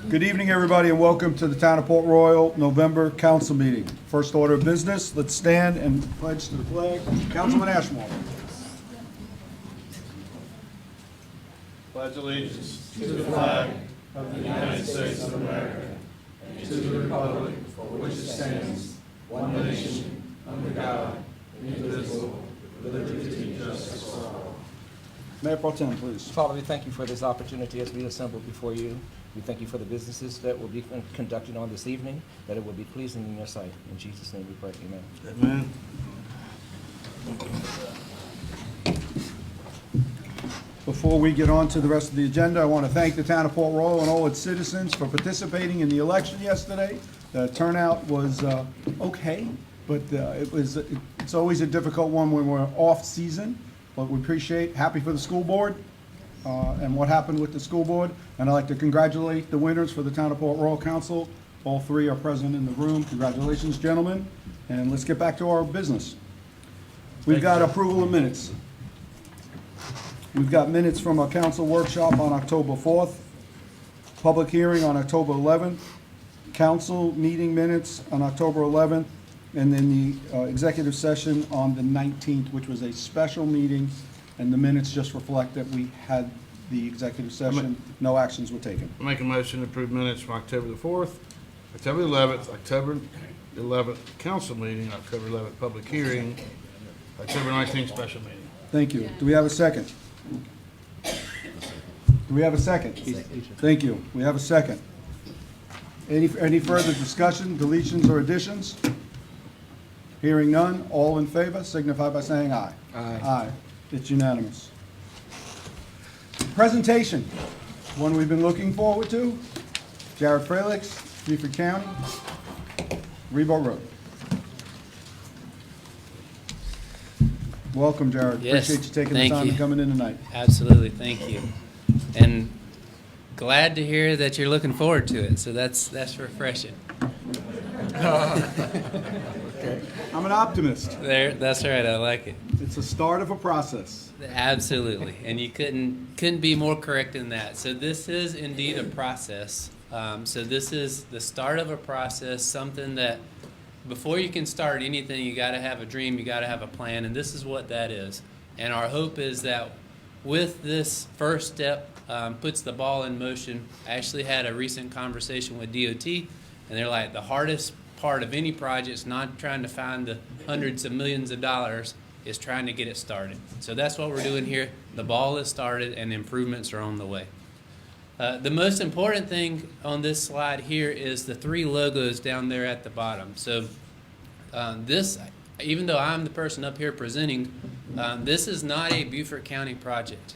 Good evening, everybody, and welcome to the Town of Port Royal November Council meeting. First order of business, let's stand and pledge to the flag. Councilman Ashmore. Pledge allegiance to the flag of the United States of America and to the republic for which it stands, one nation, under God, indivisible, with liberty and justice for all. Mayor Pro Tem, please. Father, we thank you for this opportunity as we assemble before you. We thank you for the businesses that will be conducted on this evening, that it will be pleasing in your sight. In Jesus' name we pray, amen. Amen. Before we get on to the rest of the agenda, I want to thank the Town of Port Royal and all its citizens for participating in the election yesterday. The turnout was okay, but it's always a difficult one when we're off-season, but we appreciate, happy for the school board and what happened with the school board. And I'd like to congratulate the winners for the Town of Port Royal Council. All three are present in the room. Congratulations, gentlemen. And let's get back to our business. We've got approval of minutes. We've got minutes from a council workshop on October 4th, public hearing on October 11th, council meeting minutes on October 11th, and then the executive session on the 19th, which was a special meeting, and the minutes just reflect that we had the executive session. No actions were taken. Make a motion to approve minutes from October the 4th, October 11th, October 11th council meeting, October 11th public hearing, October 19th special meeting. Thank you. Do we have a second? Do we have a second? Thank you. We have a second. Any further discussion, deletions, or additions? Hearing none, all in favor signify by saying aye. Aye. Aye. It's unanimous. Presentation, one we've been looking forward to. Jared Fralix, Beaufort County, Rebo Road. Welcome, Jared. Yes, Appreciate you taking the thank time you. and coming in tonight. Absolutely, thank you. And glad to hear that you're looking forward to it, so that's refreshing. Okay. I'm an optimist. That's right, I like it. It's the start of a process. Absolutely, and you couldn't be more correct in that. So this is indeed a process. So this is the start of a process, something that before you can start anything, you got to have a dream, you got to have a plan, and this is what that is. And our hope is that with this first step, puts the ball in motion. I actually had a recent conversation with DOT, and they're like, the hardest part of any project is not trying to find the hundreds of millions of dollars, is trying to get it started. So that's what we're doing here. The ball is started, and improvements are on the way. The most important thing on this slide here is the three logos down there at the bottom. So this, even though I'm the person up here presenting, this is not a Beaufort County project.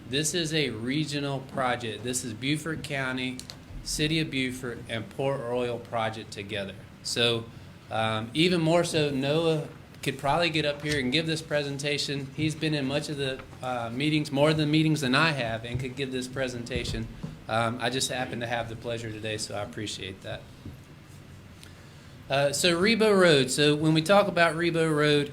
This is a regional project. This is Beaufort County, City of Beaufort, and Port Royal project together. So even more so, Noah could probably get up here and give this presentation. He's been in much of the meetings, more than meetings than I have, and could give this presentation. I just happen to have the pleasure today, so I appreciate that. So Rebo Road. So when we talk about Rebo Road,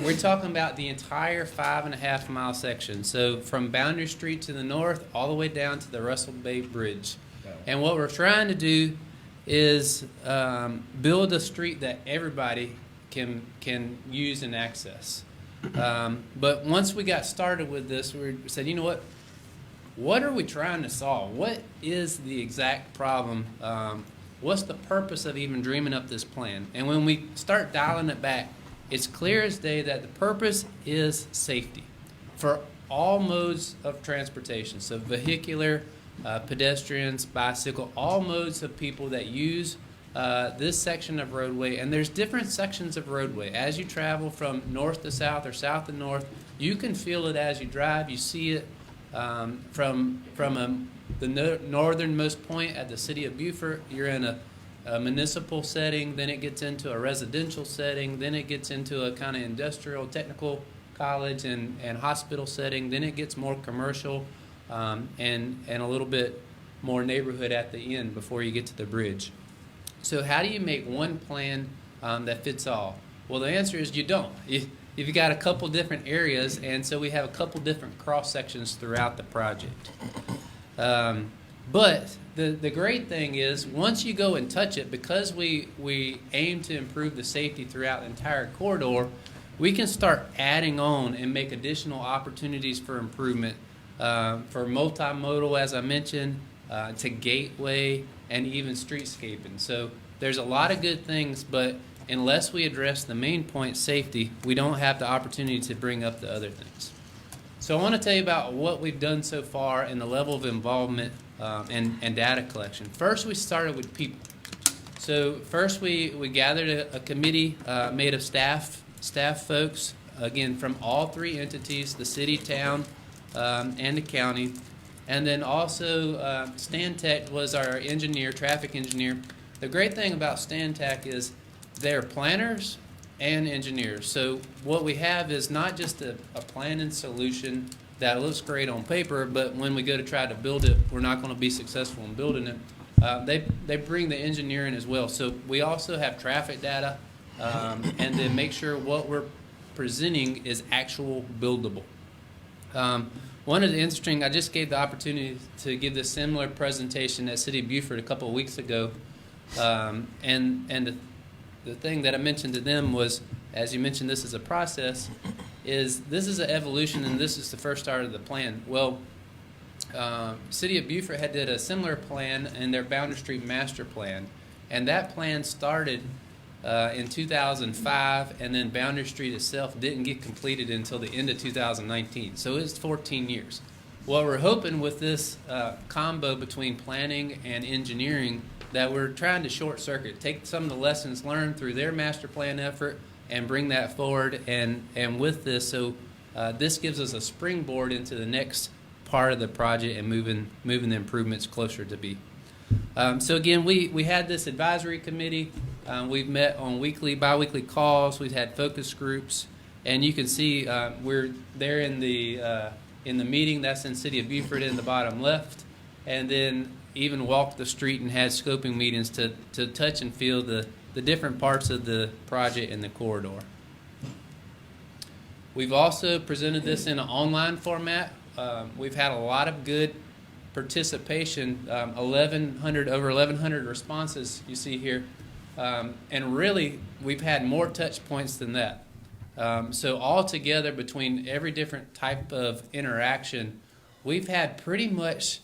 we're talking about the entire 5.5 mile section. So from Boundary Street to the north, all the way down to the Russell Bay Bridge. And what we're trying to do is build a street that everybody can use and access. But once we got started with this, we said, you know what are we trying to solve? What is the exact problem? What's the purpose of even dreaming up this plan? And when we start dialing it back, it's clear as day that the purpose is safety for all modes of transportation. So vehicular, pedestrians, bicycle, all modes of people that use this section of roadway. And there's different sections of roadway. As you travel from north to south or south to north, you can feel it as you drive. You see it from the northernmost point at the City of Beaufort. You're in a municipal setting, then it gets into a residential setting, then it gets into a kind of industrial technical college and hospital setting, then it gets more commercial and a little bit more neighborhood at the end before you get to the bridge. So how do you make one plan that fits all? Well, the answer is you don't. You've got a couple different areas, and so we have a couple different cross sections throughout the project. But the great thing is, once you go and touch it, because we aim to improve the safety throughout the entire corridor, we can start adding on and make additional opportunities for improvement, for multimodal, as I mentioned, to gateway, and even streetscaping. So there's a lot of good things, but unless we address the main point, safety, we don't have the opportunity to bring up the other things. So I want to tell you about what we've done so far and the level of involvement and data collection. First, we started with people. So first we gathered a committee made of staff folks, again, from all three entities, the city, town, and the county. And then also Stantec was our engineer, traffic engineer. The great thing about Stantec is they're planners and engineers. So what we have is not just a planning solution that looks great on paper, but when we go to try to build it, we're not going to be successful in building it. They bring the engineering as well. So we also have traffic data, and then make sure what we're presenting is actual buildable. One of the interesting, I just gave the opportunity to give this similar presentation at City of Beaufort a couple of weeks ago, and the thing that I mentioned to them was, as you mentioned, this is a process, this is an evolution, and this is the first start of the plan. Well, City of Beaufort had did a similar plan in their Boundary Street Master Plan, and that plan started in 2005, and then Boundary Street itself didn't get completed until the end of 2019. So it's 14 years. What we're hoping with this combo between planning and engineering, that we're trying to short circuit, take some of the lessons learned through their master plan effort and bring that forward. And with this, so this gives us a springboard into the next part of the project and moving the improvements closer to be. So again, we had this advisory committee. We've met on bi-weekly calls. We've had focus groups, and you can see we're there in the meeting. That's in City of Beaufort in the bottom left, and then even walked the street and had scoping meetings to touch and feel the different parts of the project in the corridor. We've also presented this in an online format. We've had a lot of good participation, over 1,100 responses you see here, and really we've had more touch points than that. So altogether, between every different type of interaction, we've had pretty much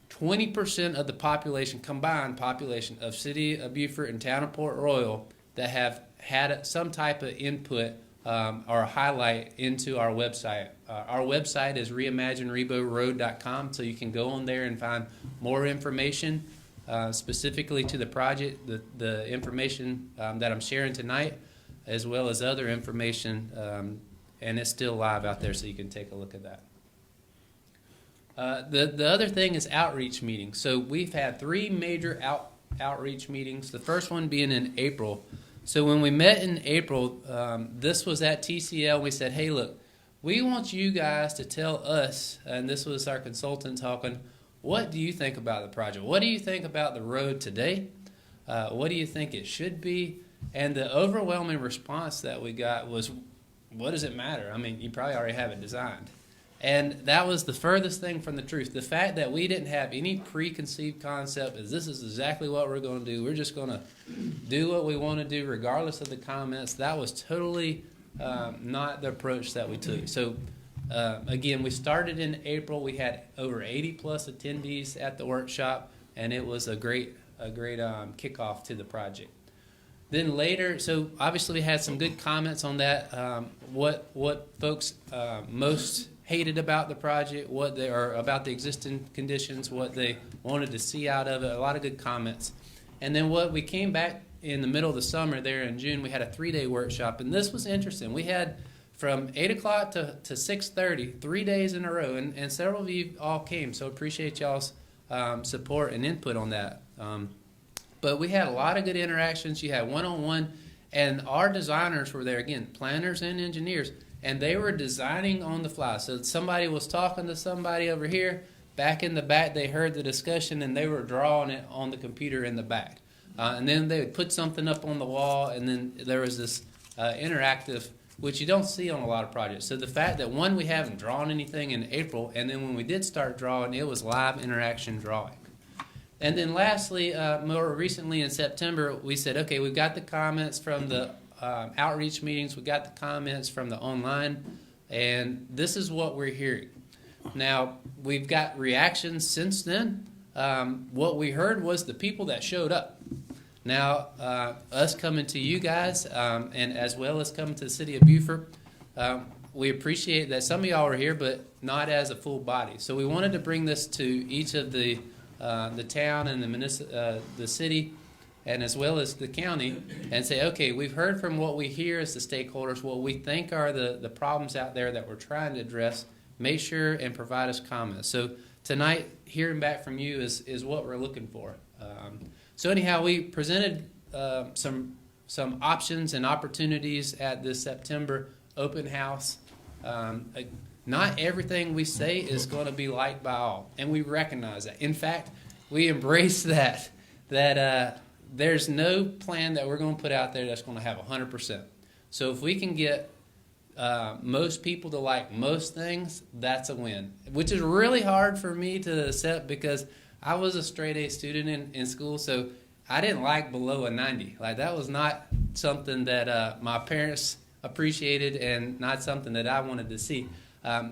20% of the combined population of City of Beaufort and Town of Port Royal that have had some type of input or highlight into our website. Our website is reimaginereboroad.com, so you can go on there and find more information specifically to the project, the information that I'm sharing tonight, as well as other information, and it's still live out there, so you can take a look at that. The other thing is outreach meetings. So we've had 3 major outreach meetings, the first one being in April. So when we met in April, this was at TCL. We said, hey, look, we want you guys to tell us, and this was our consultant talking, what do you think about the project? What do you think about the road today? What do you think it should be? And the overwhelming response that we got was, what does it matter? I mean, you probably already have it designed. And that was the furthest thing from the truth. The fact that we didn't have any preconceived concept is this is exactly what we're going to do. We're just going to do what we want to do regardless of the comments. That was totally not the approach that we took. So again, we started in April. We had over 80 plus attendees at the workshop, and it was a great kickoff to the project. Then later, so obviously we had some good comments on that. What folks most hated about the project, about the existing conditions, what they wanted to see out of it, a lot of good comments. And then what we came back in the middle of the summer there in June, we had a 3-day workshop, and this was interesting. We had from 8 o'clock to 6:30, 3 days in a row, and several of you all came, so appreciate y'all's support and input on that. But we had a lot of good interactions. You had one-on-one, and our designers were there, again, planners and engineers, and they were designing on the fly. So somebody was talking to somebody over here. Back in the back, they heard the discussion, and they were drawing it on the computer in the back. And then they would put something up on the wall, and then there was this interactive which you don't see on a lot of projects. So the fact that, one, we haven't drawn anything in April, and then when we did start drawing, it was live interaction drawing. And then lastly, more recently in September, we said, okay, we've got the comments from the outreach meetings, we got the comments from the online, and this is what we're hearing. Now, we've got reactions since then. What we heard was the people that showed up. Now, us coming to you guys, and as well as coming to the city of Beaufort, we appreciate that some of y'all are here, but not as a full body. So we wanted to bring this to each of the town and the city, and as well as the county, and say, okay, we've heard from what we hear as the stakeholders, what we think are the problems out there that we're trying to address. Make sure and provide us comments. So tonight, hearing back from you is what we're looking for. So anyhow, we presented some options and opportunities at this September open house. Not everything we say is going to be liked by all, and we recognize that. In fact, we embrace that there's no plan that we're going to put out there that's going to have 100%. So if we can get most people to like most things, that's a win, which is really hard for me to accept because I was a straight A student in school, so I didn't like below a 90. Like, that was not something that my parents appreciated and not something that I wanted to see.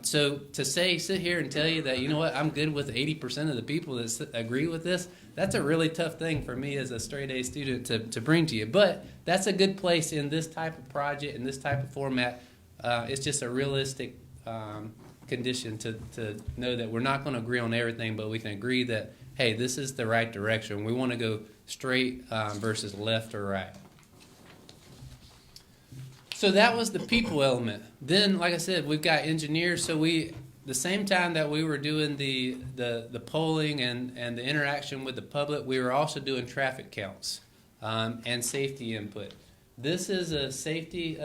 So to sit here and tell you that, you know what, I'm good with 80% of the people that agree with this, that's a really tough thing for me as a straight A student to bring to you. But that's a good place in this type of project, in this type of format. It's just a realistic condition to know that we're not going to agree on everything, but we can agree that, hey, this is the right direction. We want to go straight versus left or right. So that was the people element. Then, like I said, we've got engineers. So the same time that we were doing the polling and the interaction with the public, we were also doing traffic counts and safety input. This is a safety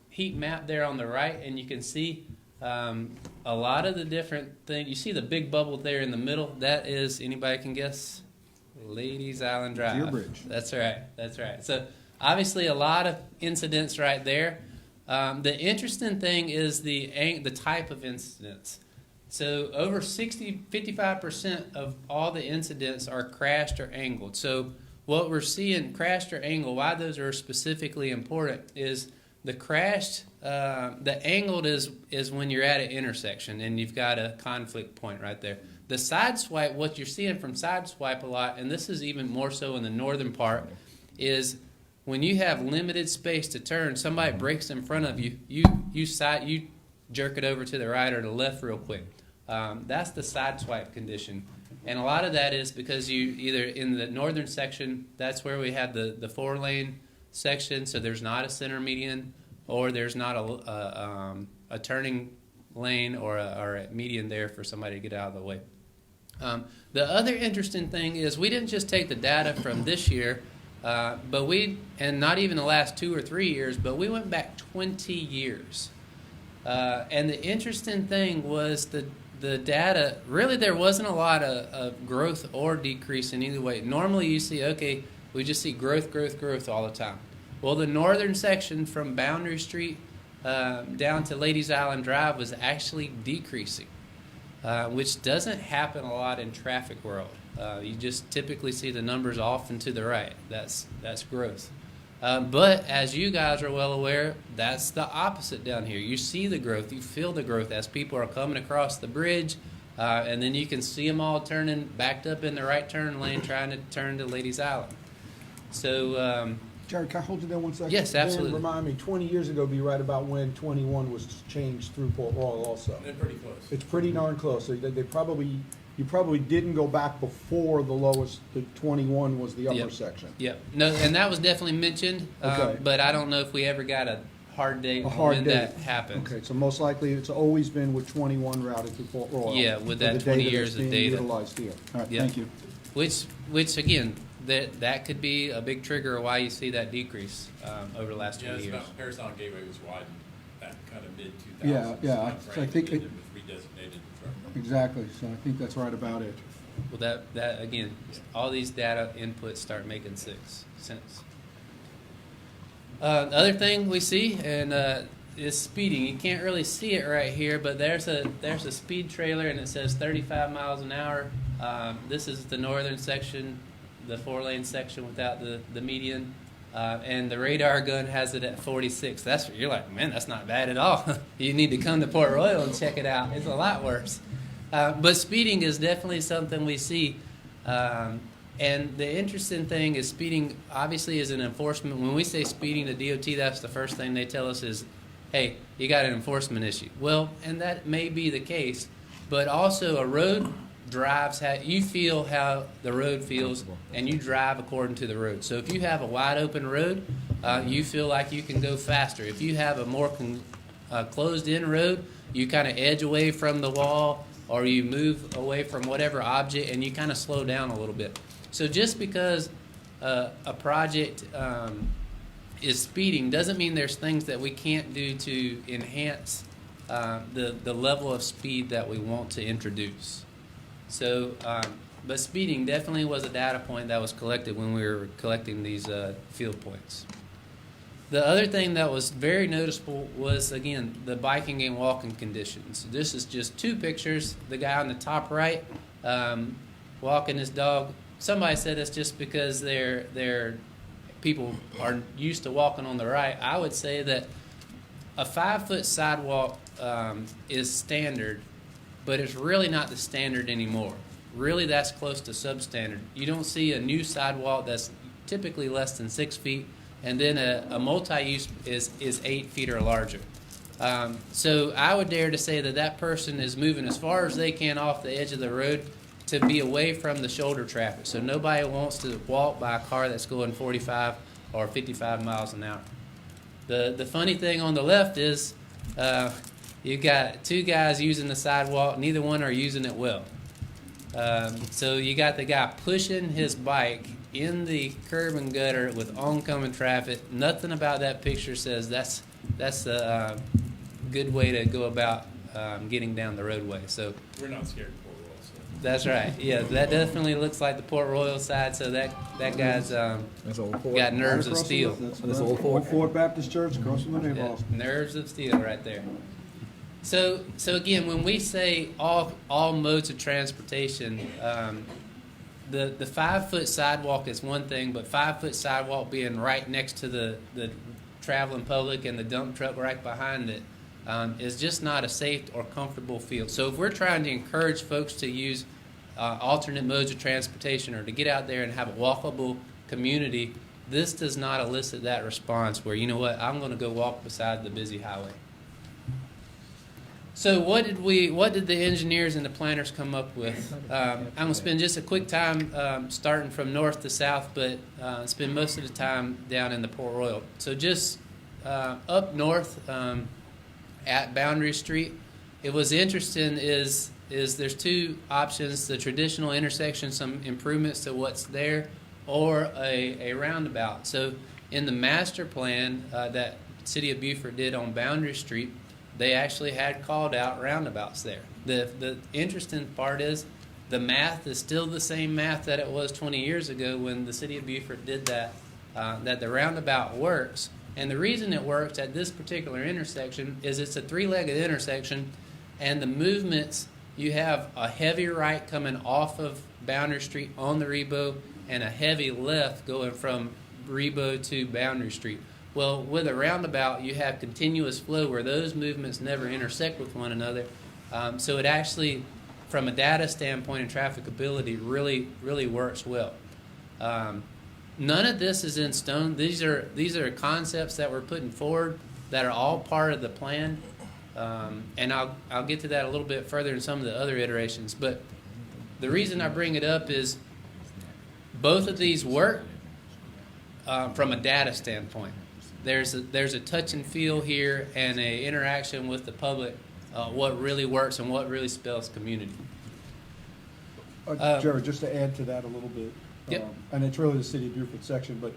heat map there on the right, and you can see a lot of the different things. You see the big bubble there in the middle? That is, anybody can guess? Ladies Island Drive. Deer Bridge. That's right. That's right. So obviously a lot of incidents right there. The interesting thing is the type of incidents. So over 55% of all the incidents are crashed or angled. So what we're seeing, crashed or angled, why those are specifically important is the crashed, the angled is when you're at an intersection and you've got a conflict point right there. The side swipe, what you're seeing from side swipe a lot, and this is even more so in the northern part, is when you have limited space to turn, somebody breaks in front of you, you jerk it over to the right or the left real quick. That's the side swipe condition. And a lot of that is because you either in the northern section, that's where we have the 4-lane section, so there's not a center median, or there's not a turning lane or a median there for somebody to get out of the way. The other interesting thing is we didn't just take the data from this year, and not even the last 2 or 3 years, but we went back 20 years. And the interesting thing was the data, really there wasn't a lot of growth or decrease in either way. Normally you see, okay, we just see growth all the time. Well, the northern section from Boundary Street down to Ladies Island Drive was actually decreasing, which doesn't happen a lot in traffic world. You just typically see the numbers off and to the right. That's growth. But as you guys are well aware, that's the opposite down here. You see the growth, you feel the growth as people are coming across the bridge, and then you can see them all turning, backed up in the right turn lane, trying to turn to Ladies Island. So, Jared, can I hold you there 1 second? yes, absolutely. Dan, remind me, 20 years ago would be right about when 21 was changed through Port Royal also. They're pretty close. It's pretty darn close. So you probably didn't go back before the lowest, the 21 was the upper Yep. section. Yep. No, and that was definitely mentioned, Okay. but I don't know if we ever got a hard date A hard when date. that happened. Okay, so most likely it's always been with 21 routed through Port Royal. Yeah, with for that the 20 data years that's of being data. utilized here. All right, Yeah. thank you. Which again, that could be a big trigger of why you see that decrease over the last 20 Yeah, it's years. about Paris Island Gateway was widened that kind of mid-2000s. Yeah, I think it it- was redesignated for. Exactly, so I think that's right about it. Well, that again, all these data inputs start making sense. The other thing we see is speeding. You can't really see it right here, but there's a speed trailer and it says 35 miles an hour. This is the northern section, the 4-lane section without the median, and the radar gun has it at 46. You're like, man, that's not bad at all. You need to come to Port Royal and check it out. It's a lot worse. But speeding is definitely something we see. And the interesting thing is speeding obviously is an enforcement. When we say speeding to DOT, that's the first thing they tell us is, hey, you got an enforcement issue. Well, and that may be the case, but also a road drives how you feel how the road feels, and you drive according to the road. So if you have a wide open road, you feel like you can go faster. If you have a more closed in road, you kind of edge away from the wall or you move away from whatever object and you kind of slow down a little bit. So just because a project is speeding doesn't mean there's things that we can't do to enhance the level of speed that we want to introduce. So, but speeding definitely was a data point that was collected when we were collecting these field points. The other thing that was very noticeable was, again, the biking and walking conditions. This is just two pictures. The guy on the top right walking his dog. Somebody said it's just because they're people are used to walking on the right. I would say that a 5-foot sidewalk is standard, but it's really not the standard anymore. Really, that's close to substandard. You don't see a new sidewalk that's typically less than 6 feet, and then a multi-use is 8 feet or larger. So I would dare to say that person is moving as far as they can off the edge of the road to be away from the shoulder traffic. So nobody wants to walk by a car that's going 45 or 55 miles an hour. The funny thing on the left is you've got two guys using the sidewalk. Neither one are using it well. So you got the guy pushing his bike in the curb and gutter with oncoming traffic. Nothing about that picture says that's a good way to go about getting down the roadway. So We're not scared of Port Royal, so. that's right. Yeah, that definitely looks like the Port Royal side. So that guy's That's old Ford. got nerves of Across the- steel. That's Old Ford Baptist Church across from the Yeah, Naval. nerves of steel right there. So again, when we say all modes of transportation, the 5-foot sidewalk is one thing, but 5-foot sidewalk being right next to the traveling public and the dump truck right behind it is just not a safe or comfortable feel. So if we're trying to encourage folks to use alternate modes of transportation or to get out there and have a walkable community, this does not elicit that response where, you know what, I'm going to go walk beside the busy highway. So what did the engineers and the planners come up with? I'm going to spend just a quick time starting from north to south, but spend most of the time down in the Port Royal. So just up north at Boundary Street, it was interesting is there's two options: the traditional intersection, some improvements to what's there, or a roundabout. So in the master plan that City of Beaufort did on Boundary Street, they actually had called out roundabouts there. The interesting part is the math is still the same math that it was 20 years ago when the City of Beaufort did that, that the roundabout works. And the reason it works at this particular intersection is it's a 3-legged intersection, and the movements, you have a heavy right coming off of Boundary Street on the Rebo and a heavy left going from Rebo to Boundary Street. Well, with a roundabout, you have continuous flow where those movements never intersect with one another. So it actually, from a data standpoint and trafficability, really works well. None of this is in stone. These are concepts that we're putting forward that are all part of the plan. And I'll get to that a little bit further in some of the other iterations. But the reason I bring it up is both of these work from a data standpoint. There's a touch and feel here and a interaction with the public, what really works and what really spells community. Jared, just to add to that a little bit, Yep. and it's really the City of Beaufort section, but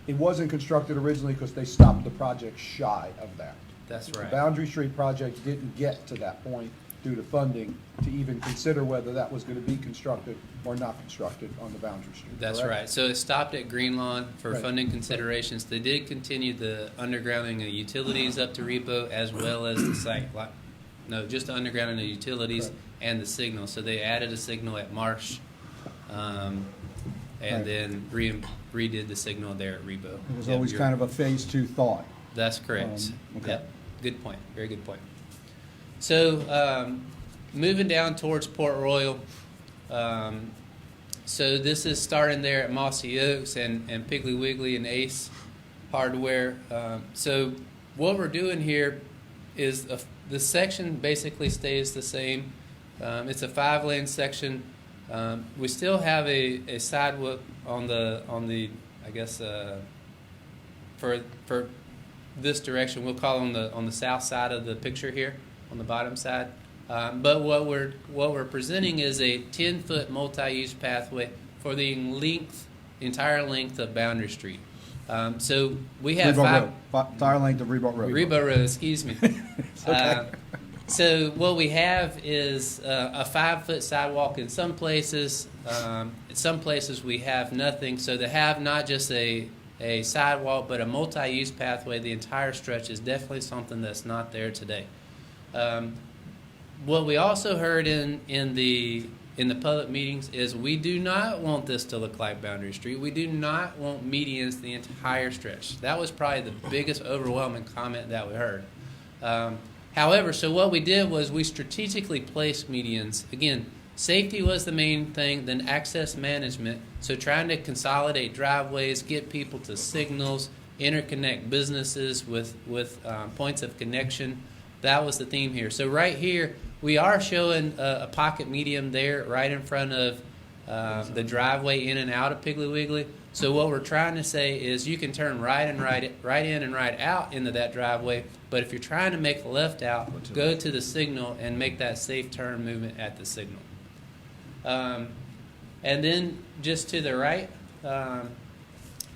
it wasn't constructed originally because they stopped the project shy of that. That's The right. Boundary Street project didn't get to that point, due to funding to even consider whether that was going to be constructed or not constructed on the Boundary Street. That's correct? right. So it stopped at Green Lawn for Right. funding considerations. They did continue the undergrounding of utilities up to Repo as well as the site. No, just the undergrounding of utilities Right. and the signal. So they added a signal at Marsh, and Right. then redid the signal there at Repo. It was always kind of a phase two thought. That's correct. Okay. Yep. Good point. Very good point. So moving down towards Port Royal. So this is starting there at Mossy Oaks and Piggly Wiggly and Ace Hardware. So what we're doing here is the section basically stays the same. It's a 5-lane section. We still have a sidewalk on the I guess for this direction. We'll call it on the south side of the picture here, on the bottom side. But what we're presenting is a 10-foot multi-use pathway for the entire length of Boundary Street. So we have Entire length of Reebok Road. Rebo Road, excuse me. So what we have is a 5-foot sidewalk in some places. In some places we have nothing. So to have not just a sidewalk but a multi-use pathway, the entire stretch is definitely something that's not there today. What we also heard in the public meetings is we do not want this to look like Boundary Street. We do not want medians the entire stretch. That was probably the biggest overwhelming comment that we heard. However, so what we did was we strategically placed medians. Again, safety was the main thing, then access management. So trying to consolidate driveways, get people to signals, interconnect businesses with points of connection. That was the theme here. So right here, we are showing a pocket medium there right in front of the driveway in and out of Piggly Wiggly. So what we're trying to say is you can turn right in and right out into that driveway, but if you're trying to make a left out, go to the signal and make that safe turn movement at the signal. And then just to the right,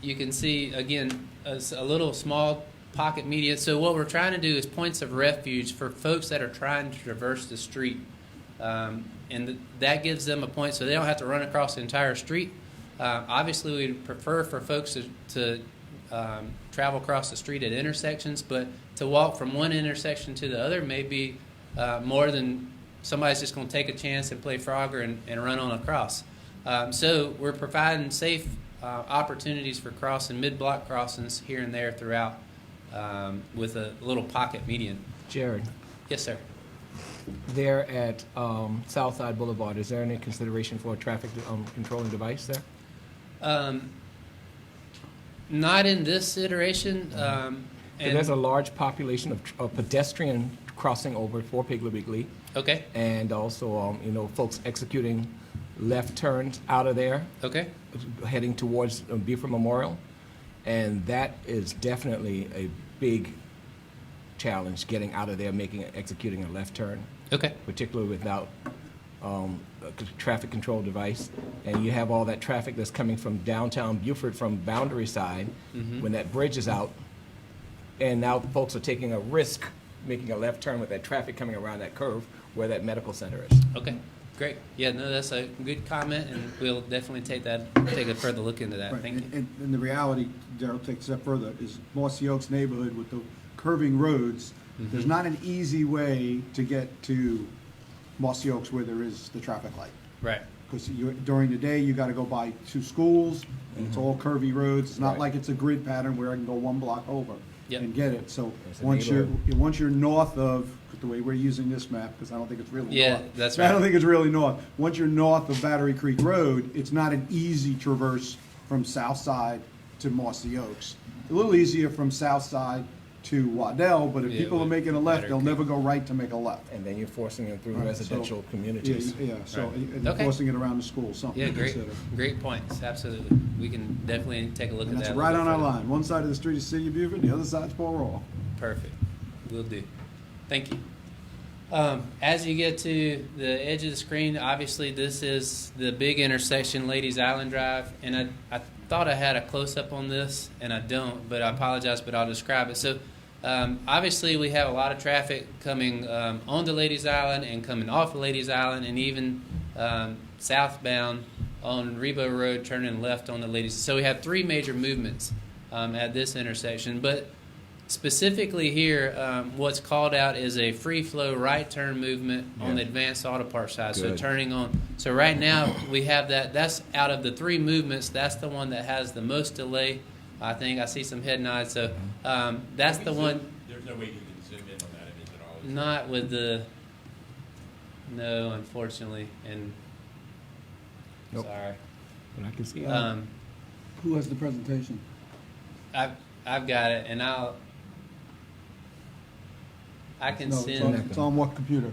you can see, again, a little small pocket median. So what we're trying to do is points of refuge for folks that are trying to traverse the street. And that gives them a point so they don't have to run across the entire street. Obviously, we'd prefer for folks to travel across the street at intersections, but to walk from one intersection to the other may be more than somebody's just going to take a chance and play Frogger and run on across. So we're providing safe opportunities for crossing, mid-block crossings here and there throughout with a little pocket median. Jared, Yes, sir. there at Southside Boulevard, is there any consideration for a traffic controlling device there? Not in this iteration. So there's a large population of pedestrian crossing over for Piggly Wiggly, Okay. and also folks executing left turns out of there, Okay. heading towards Buford Memorial, and that is definitely a big challenge, getting out of there, executing a left turn, Okay. particularly without a traffic control device. And you have all that traffic that's coming from downtown Buford from Boundary side, when that bridge is out, and now folks are taking a risk making a left turn with that traffic coming around that curve where that medical center is. Okay. Great. Yeah, no, that's a good comment, and we'll definitely take a further look into that. Right, Thank you. and the reality, Darrell, take a step further, is Mossy Oaks neighborhood with the curving roads, there's not an easy way to get to Mossy Oaks where there is the traffic light. Right. Because during the day, you gotta go by 2 schools, and it's all curvy roads. It's not Right. like it's a grid pattern where I can go 1 block over Yep. and get it. So It's a once you're north of, the way we're using this map, because I don't think it's really north. Yeah, that's I don't right. think it's really north. Once you're north of Battery Creek Road, it's not an easy traverse from South Side to Mossy Oaks. A little easier from South Side to Waddell, but if Yeah, people are with making a left, Battery they'll Creek. never go right to make a left. And then you're forcing them through Right, residential so- communities. Yeah, so, Right. and Okay. forcing it around the school, something Yeah, to great. consider. Great points. Absolutely. We can definitely take a look And at that's that. a right little on our further. line. One side of the street is City of Beaufort, the other side's Port Royal. Perfect. Will do. Thank you. As you get to the edge of the screen, obviously this is the big intersection, Ladies Island Drive, and I thought I had a close-up on this, and I don't, but I apologize, but I'll describe it. So Obviously, we have a lot of traffic coming onto Ladies Island and coming off of Ladies Island, and even southbound on Rebo Road, turning left on the Ladies. So we have three major movements at this intersection. But specifically here, what's called out is a free flow right turn movement on the Advanced Auto Parts side. So Good. turning on. So right now we have that. That's out of the three movements. That's the one that has the most delay. I think I see some head nods. So that's the one. There's no way you can zoom in on that, is it always? Not with the. No, unfortunately, and Nope. sorry. But I can see. Who has the presentation? I've got it, and I can No, send. it's on what computer?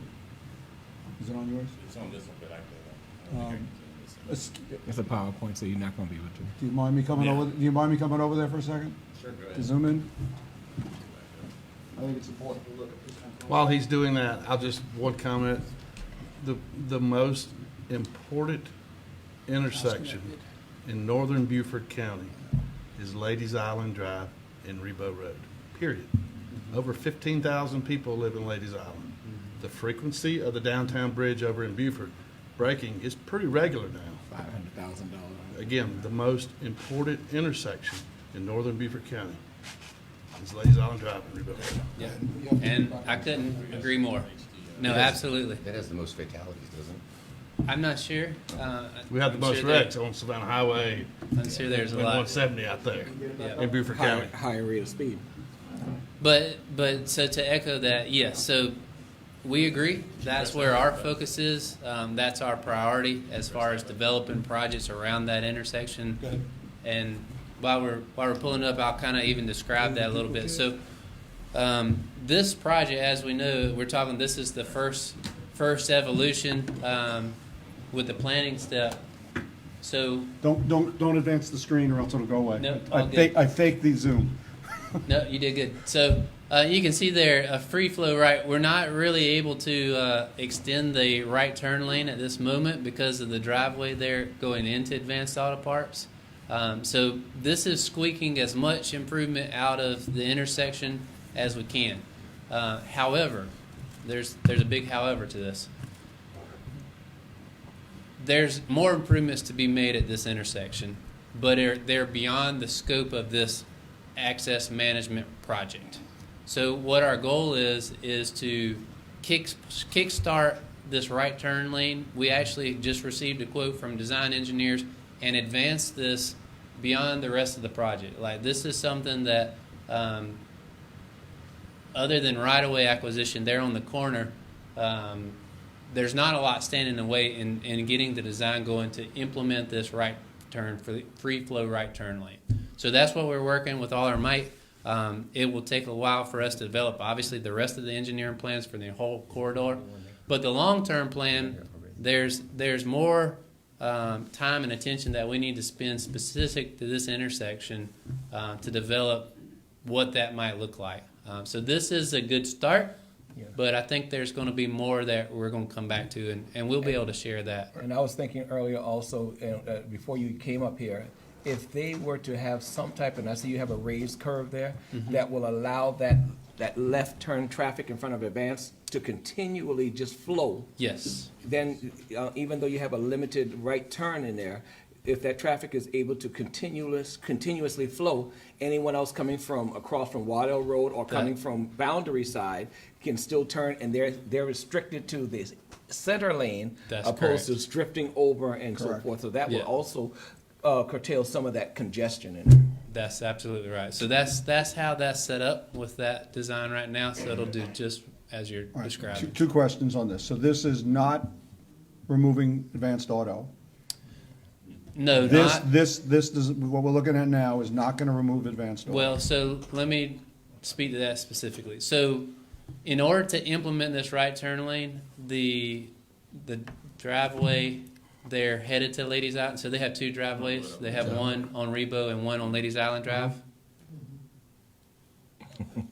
Is it on yours? It's on this one, but I don't think I can zoom this. It's a PowerPoint, so you're not going to be able to. Do you mind me coming Yeah. over? Do you mind me coming over there for a second Sure, go to ahead. zoom in? I think it's important to look at this one. While he's doing that, I'll just, one comment. The most important intersection in northern Beaufort County is Ladies Island Drive and Rebo Road, period. Over 15,000 people live in Ladies Island. The frequency of the downtown bridge over in Beaufort breaking is pretty regular now. $500,000. Again, the most important intersection in northern Beaufort County is Ladies Island Drive and Rebo Road. Yeah, and I couldn't agree more. No, absolutely. That has the most fatalities, doesn't it? I'm not sure. We have the I'm most sure there- wrecks on Savannah Highway I'm sure there's a and lot. 170 out there Yeah. in Beaufort County. Higher rate of speed. But so to echo that, yes. So we agree. That's where our focus is. That's our priority as far as developing projects around that intersection. And while we're pulling up, I'll kind of even describe that a little bit. So this project, as we know, we're talking. This is the first evolution with the planning step. So Don't advance the screen or else it'll go away. No, all I faked the zoom. no, you did good. So you can see there a free flow right. We're not really able to extend the right turn lane at this moment because of the driveway there going into Advanced Auto Parts. So this is squeaking as much improvement out of the intersection as we can. However, there's a big however to this. There's more improvements to be made at this intersection, but they're beyond the scope of this access management project. So what our goal is to kickstart this right turn lane. We actually just received a quote from design engineers and advance this beyond the rest of the project. Like this is something that other than right-of-way acquisition there on the corner, there's not a lot standing in the way in getting the design going to implement this right turn for the free flow right turn lane. So that's what we're working with all our might. It will take a while for us to develop, obviously, the rest of the engineering plans for the whole corridor. But the long-term plan, there's more time and attention that we need to spend specific to this intersection to develop what that might look like. So this is a good start, but I think there's going to be more that we're going to come back to, and we'll be able to share that. And I was thinking earlier also, before you came up here, if they were to have some type, and I see you have a raised curve there, that will allow that left turn traffic in front of Advance to continually just flow, Yes. then even though you have a limited right turn in there, if that traffic is able to continuously flow, anyone else coming from across from Waddell Road or coming from Boundary side can still turn, and they're restricted to this center lane That's opposed correct. to drifting over and so Correct. forth. So that will Yeah. also curtail some of that congestion in there. That's absolutely right. So that's how that's set up with that design right now. So it'll do just as you're All right, describing. two questions on this. So this is not removing advanced auto. No, This, not this does, what we're looking at now is not gonna remove advanced auto. well. So let me speak to that specifically. So, in order to implement this right turn lane, the driveway they're headed to Ladies Island. So they have two driveways. They have one on Rebo and one on Ladies Island Drive. You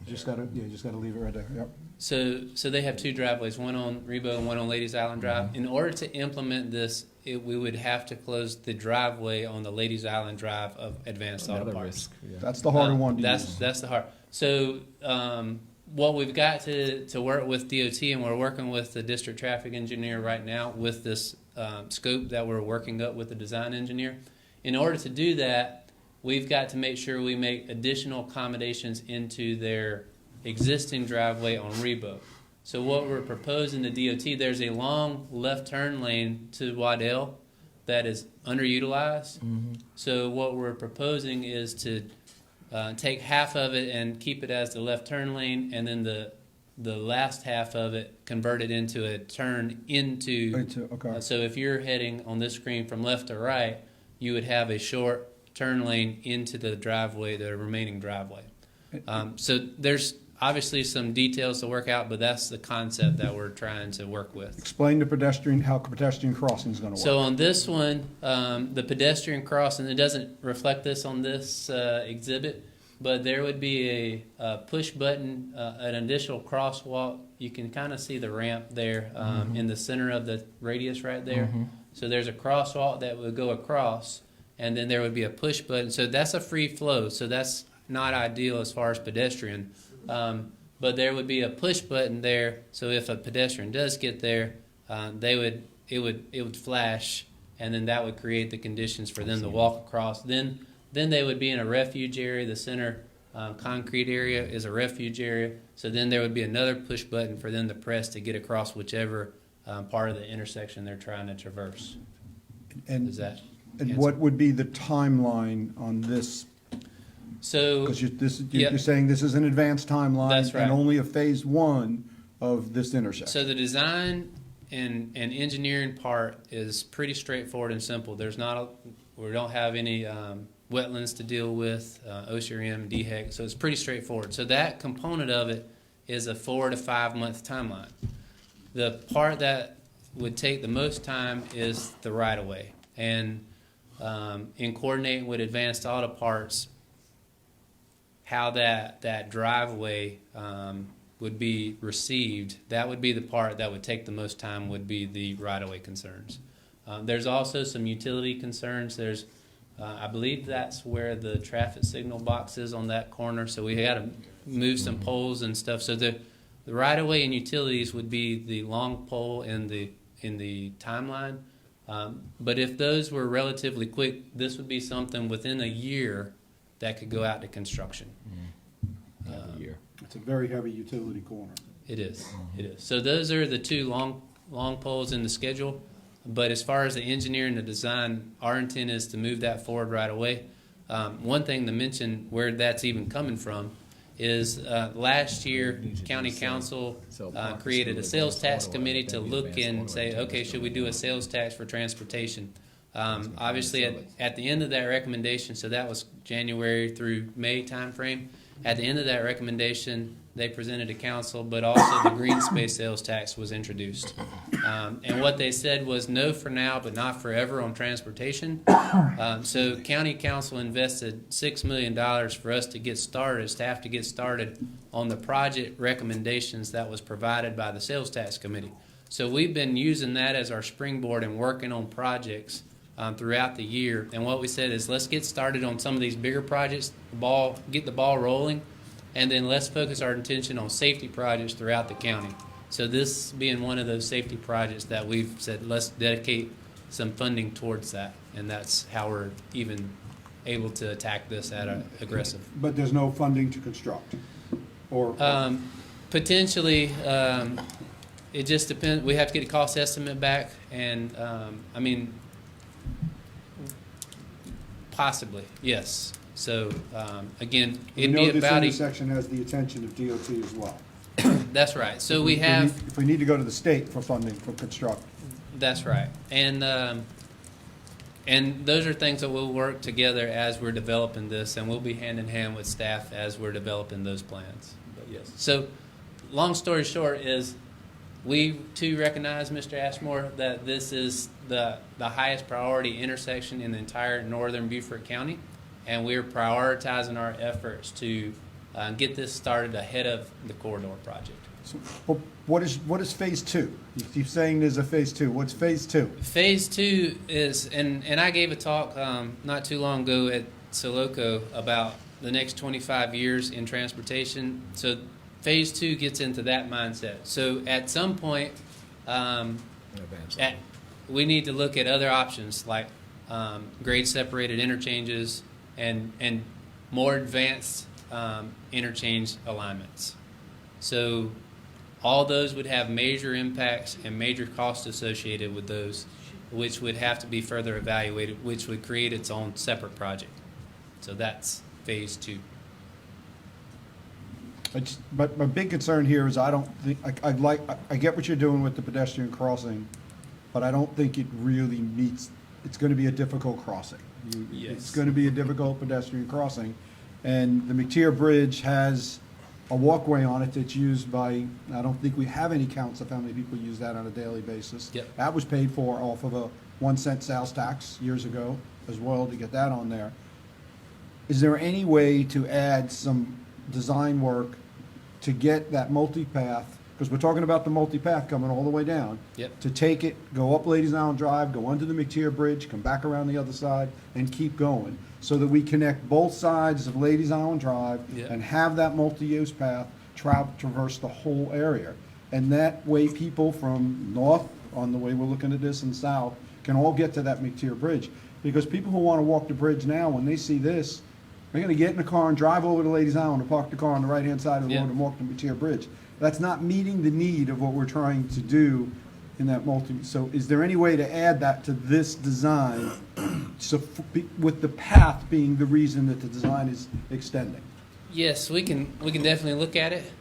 just gotta leave it right there, yep. So they have two driveways, one on Rebo and one on Ladies Island Drive. In order to implement this we would have to close the driveway on the Ladies Island Drive of Advanced Auto Another Parts. risk. Yeah. That's the harder one to That's use. that's the hard. So what we've got to work with DOT, and we're working with the district traffic engineer right now with this scope that we're working up with the design engineer. In order to do that, we've got to make sure we make additional accommodations into their existing driveway on Rebo. So what we're proposing to DOT, there's a long left turn lane to Waddell that is underutilized. So what we're proposing is to take half of it and keep it as the left turn lane, and then the last half of it convert it into a turn into. Okay. So if you're heading on this screen from left to right, you would have a short turn lane into the driveway, the remaining driveway. So there's obviously some details to work out, but that's the concept that we're trying to work with. Explain to pedestrian how pedestrian crossing is going to work. So on this one, the pedestrian crossing, it doesn't reflect this on this exhibit, but there would be a push button, an additional crosswalk. You can kind of see the ramp there in the center of the radius right there. So there's a crosswalk that would go across, and then there would be a push button. So that's a free flow, so that's not ideal as far as pedestrian. But there would be a push button there, so if a pedestrian does get there, it would flash, and then that would create the conditions for them to walk across. Then they would be in a refuge area. The center concrete area is a refuge area. So then there would be another push button for them to press to get across whichever part of the intersection they're trying to traverse. And, Does that and answer? what would be the timeline on this? So Because Yep. you're saying this is an advanced timeline. That's right. And only a phase one of this intersection. So the design and engineering part is pretty straightforward and simple. We don't have any wetlands to deal with, OCRM, DHEC, so it's pretty straightforward. So that component of it is a 4 to 5 month timeline. The part that would take the most time is the right of way, and in coordinating with Advanced Auto Parts, how that driveway would be received, that would be the part that would take the most time, would be the right-of-way concerns. There's also some utility concerns. There's, I believe that's where the traffic signal box is on that corner, so we got to move some poles and stuff. So the right-of-way and utilities would be the long pole in the timeline. But if those were relatively quick, this would be something within a year that could go out to construction. Another year. It's a very heavy utility corner. It is. It is. So those are the two long poles in the schedule. But as far as the engineering and the design, our intent is to move that forward right away. One thing to mention where that's even coming from is last year, County Council created a sales tax committee to look and say, okay, should we do a sales tax for transportation? Obviously, at the end of that recommendation, so that was January through May timeframe, at the end of that recommendation, they presented to council, but also the green space sales tax was introduced. And what they said was no for now, but not forever on transportation. So county council invested $6 million for us to get started, staff to get started on the project recommendations that was provided by the sales tax committee. So we've been using that as our springboard and working on projects throughout the year. And what we said is, let's get started on some of these bigger projects, get the ball rolling, and then let's focus our attention on safety projects throughout the county. So this being one of those safety projects that we've said, let's dedicate some funding towards that. And that's how we're even able to attack this at an aggressive. But there's no funding to construct? Or Potentially, it just depends. We have to get a cost estimate back, and I mean, possibly, yes. So again, we it'd know be this about intersection has the attention of DOT as well. That's right. So we have. If we need to go to the state for funding for construct. That's right, and those are things that we'll work together as we're developing this, and we'll be hand in hand with staff as we're developing those plans. But yes. So, long story short is, we too recognize, Mr. Ashmore, that this is the highest priority intersection in the entire northern Beaufort County, and we're prioritizing our efforts to get this started ahead of the corridor project. So, what is phase two? You keep saying there's a phase two. What's phase two? Phase two is, and I gave a talk not too long ago at Soloco about the next 25 years in transportation. So phase two gets into that mindset. So at some point, we need to look at other options like grade separated interchanges and more advanced interchange alignments. So all those would have major impacts and major costs associated with those, which would have to be further evaluated, which would create its own separate project. So that's phase two. But my big concern here is I don't think, I get what you're doing with the pedestrian crossing, but I don't think it really meets, it's gonna be a difficult crossing. Yes. It's gonna be a difficult pedestrian crossing. And the McTier Bridge has a walkway on it that's used by, I don't think we have any counts of how many people use that on a daily basis. Yep. That was paid for off of a 1 cent sales tax years ago as well to get that on there. Is there any way to add some design work to get that multipath, because we're talking about the multipath coming all the way down. Yep. To take it, go up Ladies Island Drive, go under the McTier Bridge, come back around the other side, and keep going, so that we connect both sides of Ladies Island Drive Yep. and have that multi-use path traverse the whole area. And that way people from north, on the way we're looking at this, and south, can all get to that McTier Bridge. Because people who want to walk the bridge now, when they see this, they're gonna get in the car and drive over to Ladies Island and park the car on the right-hand side of the Yeah. road and walk to McTier Bridge. That's not meeting the need of what we're trying to do in that so is there any way to add that to this design, so, with the path being the reason that the design is extending? Yes, we can definitely look at it.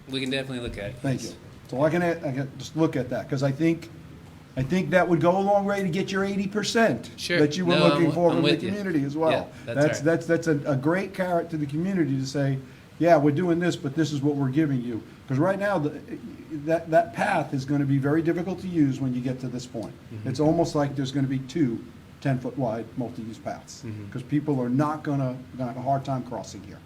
We can definitely look at it. Thank you. So I can just look at that, because I think that would go a long way to get your 80% Sure. that you were No, looking for I'm from the with you. community as well. Yeah, that's right. That's a great carrot to the community to say, yeah, we're doing this, but this is what we're giving you. Because right now, that path is gonna be very difficult to use when you get to this point. Mm-hmm. It's almost like there's gonna be two 10-foot wide multi-use paths. Mhm. Because people are not gonna have a hard time crossing here.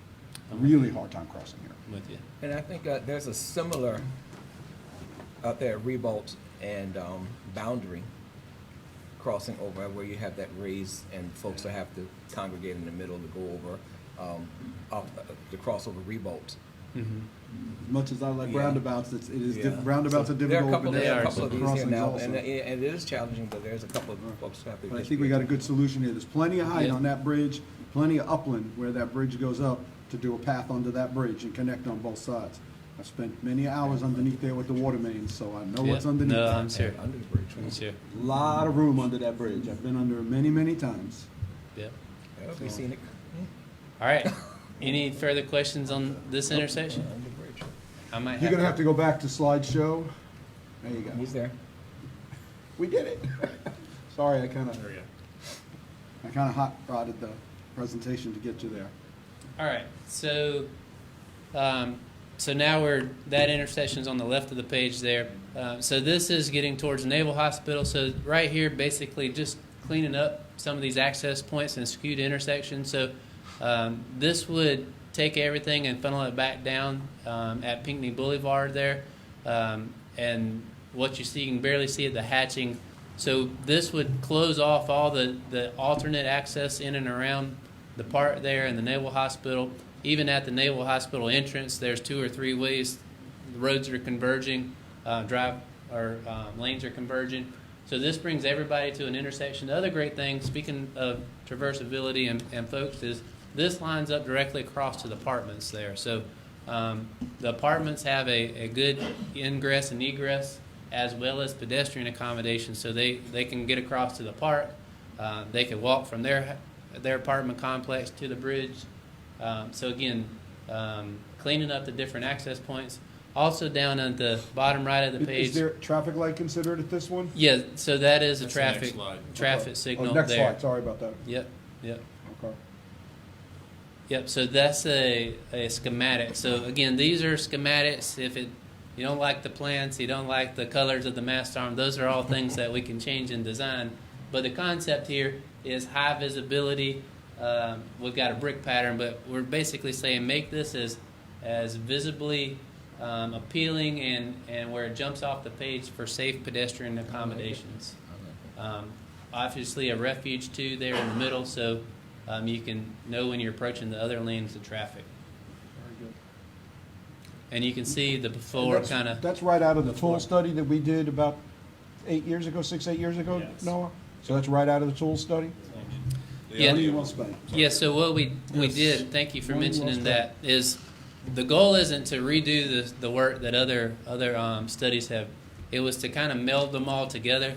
A really hard time crossing here. I'm with you. And I think there's a similar out there at Ribault and Boundary crossing over where you have that raised and folks will have to congregate in the middle to go over to cross over Ribault. As much as I like Yeah. roundabouts, Yeah. roundabouts are There are difficult. a couple, but there are a are couple of these here crossings now, also. and it is challenging, but there's a couple of folks who have to. But I think we got a good solution here. There's plenty of height Yeah. on that bridge, plenty of upland where that bridge goes up to do a path under that bridge and connect on both sides. I've spent many hours underneath there with the water mains, so I know what's Yeah. underneath. No, there. I'm sure. Under the bridge. I'm sure. Lot of room under that bridge. I've been under it many, many times. Yep. That'll be scenic. All right. Any further questions on this intersection? Under the bridge. I might You're gonna have to go back to slideshow. There you go. He's there. We did it. Sorry, I kinda There you hot rodded the presentation to get you there. All right, so now that intersection's on the left of the page there. So this is getting towards Naval Hospital. So right here, basically just cleaning up some of these access points and skewed intersections. So this would take everything and funnel it back down at Pinckney Boulevard there. And what you see, you can barely see it, the hatching. So this would close off all the alternate access in and around the part there in the Naval Hospital. Even at the Naval Hospital entrance, there's 2 or 3 ways the roads are converging, lanes are converging. So this brings everybody to an intersection. The other great thing, speaking of traversability and folks, is this lines up directly across to the apartments there. So the apartments have a good ingress and egress as well as pedestrian accommodation, so they can get across to the park. They can walk from their apartment complex to the bridge. So again, cleaning up the different access points. Also down at the bottom right of the page. Is there a traffic light considered at this one? Yeah, so that is a That's the next traffic slide. signal Oh, next there. slide, sorry about that. Yep. Okay. Yep, so that's a schematic. So again, these are schematics. If you don't like the plants, you don't like the colors of the mast arm, those are all things that we can change in design. But the concept here is high visibility. We've got a brick pattern, but we're basically saying make this as visibly appealing and where it jumps off the page for safe pedestrian accommodations. Obviously, a refuge too there in the middle, so you can know when you're approaching the other lanes of traffic. And you can see the before That's- kind of. That's right out of the tool study that we did about 8 years ago, 6, 8 years ago, Yes. Noah? So that's right out of the tool study? Yeah. Money well spent. Yeah, so what we Yes. did, thank you for Money well mentioning spent. that, is the goal isn't to redo the work that other studies have. It was to kind of meld them all together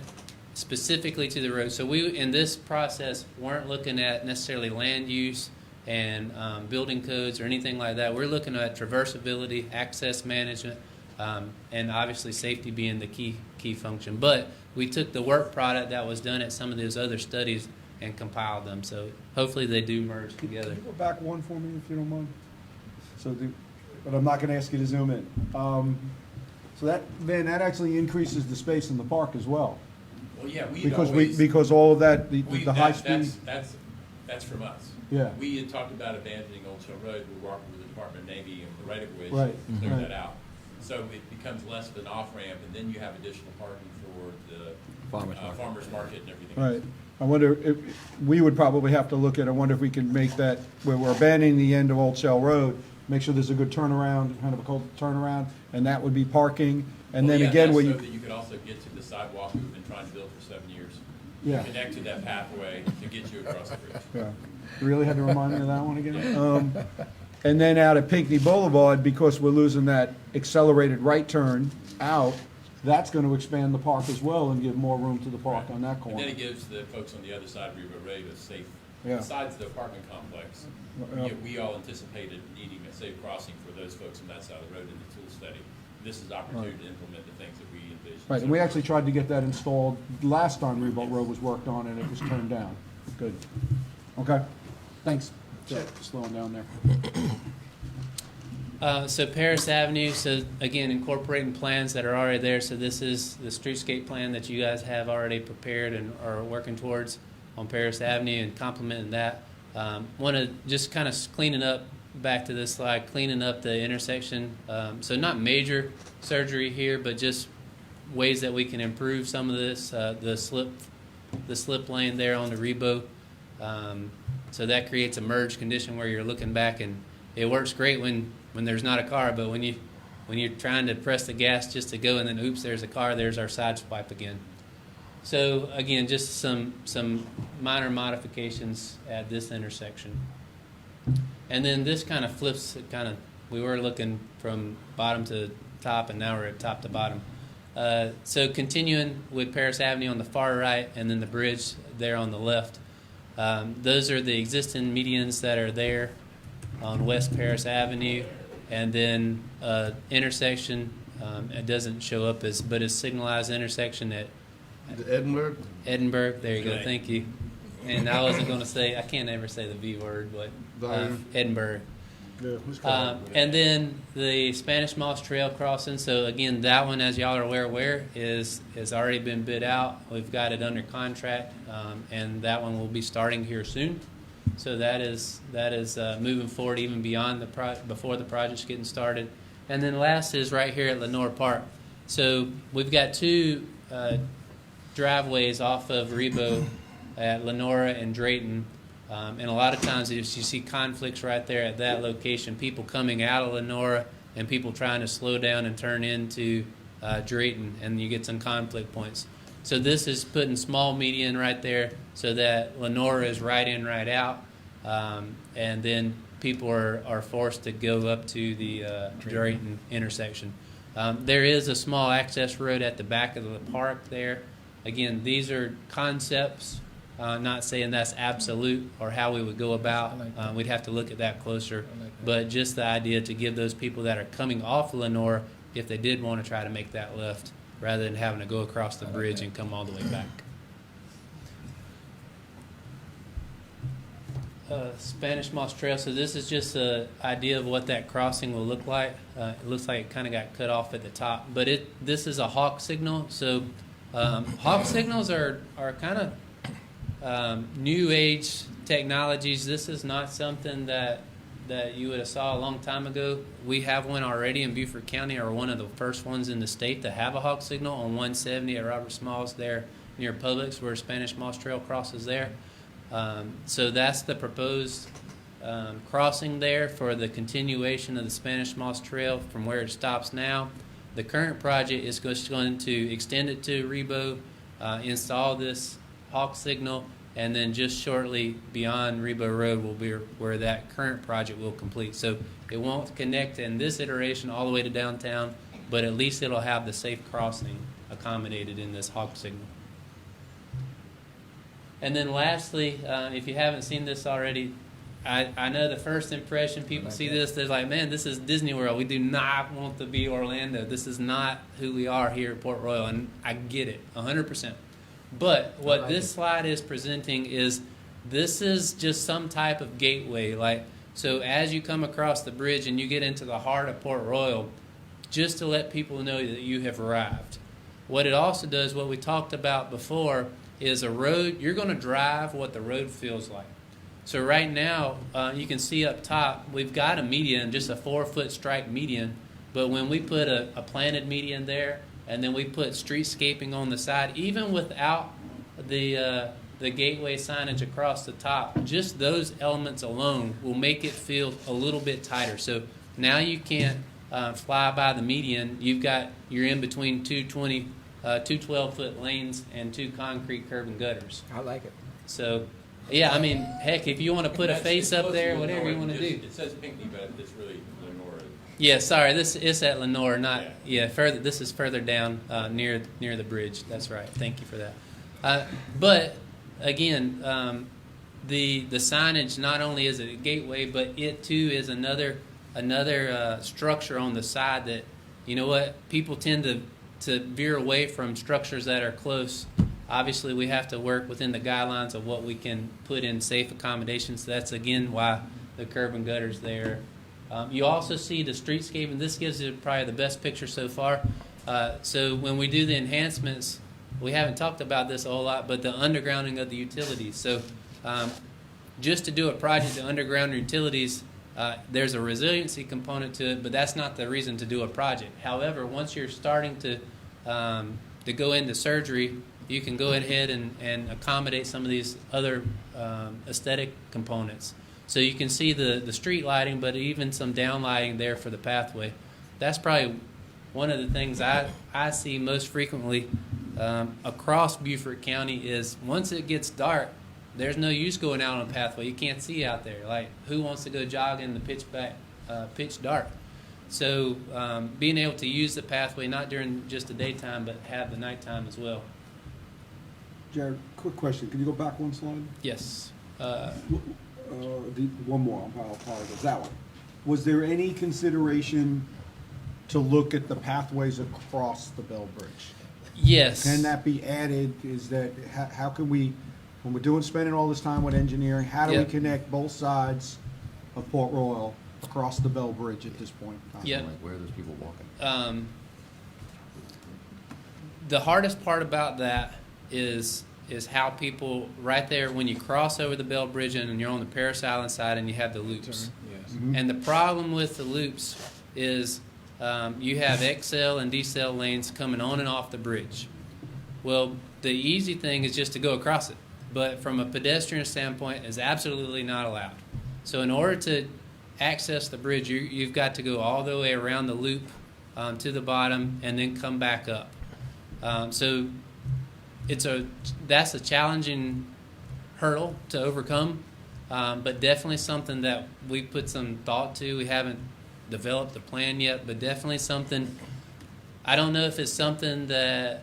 specifically to the road. So we, in this process, weren't looking at necessarily land use and building codes or anything like that. We're looking at traversability, access management, and obviously safety being the key function. But we took the work product that was done at some of those other studies and compiled them. So hopefully they do merge together. Can you go back one for me, if you don't mind? So, but I'm not gonna ask you to zoom in. So that actually increases the space in the park as well. Well, yeah, we Because always. because all of that, the we- high that- speed. That's from us. Yeah. We had talked about abandoning Old Shell Road, we're working with the Department of Navy and the right-of-way Right, to clear right. that out. So it becomes less of an off-ramp, and then you have additional parking for the farmer's market and everything. Right. I wonder if, we would probably have to look at, I wonder if we can make that, where we're abandoning the end of Old Shell Road, make sure there's a good turnaround, kind of a cold turnaround, and that would be parking. And Well, then yeah, again, that's where so you, that you could also get to the sidewalk we've been trying to build for 7 years. Yeah. Connect to that pathway to get you across the bridge. yeah, you really had to remind me of that one again? And then out at Pinckney Boulevard, because we're losing that accelerated right turn out, that's gonna expand the park as well and give more room to the park on that And corner. then it gives the folks on the other side of River Road a safe, Yeah. besides the apartment complex. Yeah. We all anticipated needing a safe crossing for those folks on that side of the road in the tool study. This is opportunity to implement the things that we envisioned. Right, and we actually tried to get that installed last time Revolt Road was worked on, and it was turned down. Good. Okay, thanks. Slowing down there. So Paris Avenue, so again, incorporating plans that are already there. So this is the streetscape plan that you guys have already prepared and are working towards on Paris Avenue and complementing that. Want to just kind of cleaning up, back to this slide, cleaning up the intersection. So not major surgery here, but just ways that we can improve some of this, the slip lane there on the Rebo. So that creates a merge condition where you're looking back, and it works great when there's not a car, but when you're trying to press the gas just to go and then oops, there's a car, there's our side swipe again. So again, just some minor modifications at this intersection. And then this kind of flips it, we were looking from bottom to top, and now we're at top to bottom. So continuing with Paris Avenue on the far right, and then the bridge there on the left. Those are the existing medians that are there on West Paris Avenue, and then intersection. It doesn't show up but it's signalized intersection at Edinburgh? Edinburgh. There you go. Right. Thank you. And I wasn't going to say, I can't ever say the V word, but Byron. Edinburgh. Yeah, who's And then the Spanish Moss Trail crossing. So again, that one, as y'all are aware, has already been bid out. We've got it under contract, and that one will be starting here soon. So that is moving forward even beyond before the project's getting started. And then last is right here at Lenore Park. So we've got two driveways off of Rebo at Lenora and Drayton. And a lot of times if you see conflicts right there at that location, people coming out of Lenora and people trying to slow down and turn into Drayton, and you get some conflict points. So this is putting small median right there so that Lenora is right in, right out. And then people are forced to go up to the Drayton intersection. There is a small access road at the back of the park there. Again, these are concepts, not saying that's absolute or how we would go about. We'd have to look at that closer. But just the idea to give those people that are coming off Lenore, if they did want to try to make that left, rather than having to go across the bridge and come all the way back. Spanish Moss Trail. So this is just an idea of what that crossing will look like. It looks like it kind of got cut off at the top, but this is a hawk signal. So hawk signals are kind of new age technologies. This is not something that that you would have saw a long time ago. We have one already in Beaufort County, or one of the first ones in the state to have a hawk signal on 170 at Robert Smalls there near Publix, where Spanish Moss Trail crosses there. So that's the proposed crossing there for the continuation of the Spanish Moss Trail from where it stops now. The current project is just going to extend it to Rebo, install this hawk signal, and then just shortly beyond Rebo Road will be where that current project will complete. So it won't connect in this iteration all the way to downtown, but at least it'll have the safe crossing accommodated in this hawk signal. And then lastly, if you haven't seen this already, I know the first impression people see this, they're like, man, this is Disney World. We do not want to be Orlando. This is not who we are here at Port Royal, and I get it, 100%. But what this slide is presenting is this is just some type of gateway. So as you come across the bridge and you get into the heart of Port Royal, just to let people know that you have arrived. What it also does, what we talked about before, is a road, you're going to drive what the road feels like. So right now, you can see up top, we've got a median, just a 4-foot strike median, but when we put a planted median there, and then we put streetscaping on the side, even without the gateway signage across the top, just those elements alone will make it feel a little bit tighter. So now you can't fly by the median. You're in between two 12-foot lanes and 2 concrete curb and gutters. I like it. So, yeah, I mean, heck, if you want to put a face up there, whatever you want to do. It says Pinckney, but it's really Lenora. Yeah, sorry, this is at Lenore, not further. This is further down near the bridge. That's right. Thank you for that. But again, the signage not only is it a gateway, but it too is another structure on the side that, you know what, people tend to veer away from structures that are close. Obviously, we have to work within the guidelines of what we can put in safe accommodations. That's, again, why the curb and gutters there. You also see the streetscape, and this gives you probably the best picture so far. So when we do the enhancements, we haven't talked about this a whole lot, but the undergrounding of the utilities. So just to do a project to underground utilities, there's a resiliency component to it, but that's not the reason to do a project. However, once you're starting to go into surgery, you can go ahead and accommodate some of these other aesthetic components. So you can see the street lighting, but even some down lighting there for the pathway. That's probably one of the things I see most frequently across Beaufort County is once it gets dark, there's no use going out on a pathway. You can't see out there. Like, who wants to go jog in the pitch dark? So being able to use the pathway, not during just the daytime, but have the nighttime as well. Jared, quick question. Can you go back one slide? Yes. One more. I'll apologize. That one. Was there any consideration to look at the pathways across the Bell Bridge? Yes. Can that be added? Is that how can we, when we're spending all this time with engineering, how do we connect both sides of Port Royal across the Bell Bridge at this point in time? Yep. Like, where are those people walking? The hardest part about that is how people right there when you cross over the Bell Bridge and you're on the Paris Island side and you have the loops. Yes. Mm-hmm. And the problem with the loops is you have XL and decel lanes coming on and off the bridge. Well, the easy thing is just to go across it, but from a pedestrian standpoint, it's absolutely not allowed. So in order to access the bridge, you've got to go all the way around the loop to the bottom and then come back up. So that's a challenging hurdle to overcome, but definitely something that we put some thought to. We haven't developed a plan yet, but definitely something. I don't know if it's something that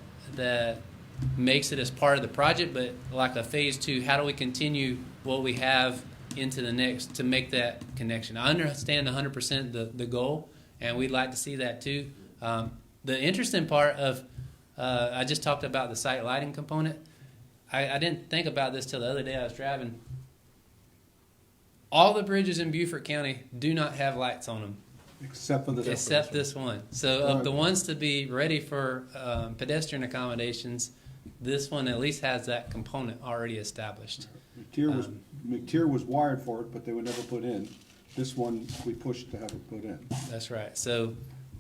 makes it as part of the project, but like a phase 2, how do we continue what we have into the next to make that connection? I understand 100% the goal, and we'd like to see that too. The interesting part of I just talked about the site lighting component. I didn't think about this till the other day I was driving. All the bridges in Beaufort County do not have lights on them. Except for This one. So of the ones to be ready for pedestrian accommodations, this one at least has that component already established. McTier was wired for it, but they were never put in. This one, we pushed to have it put in. That's right. So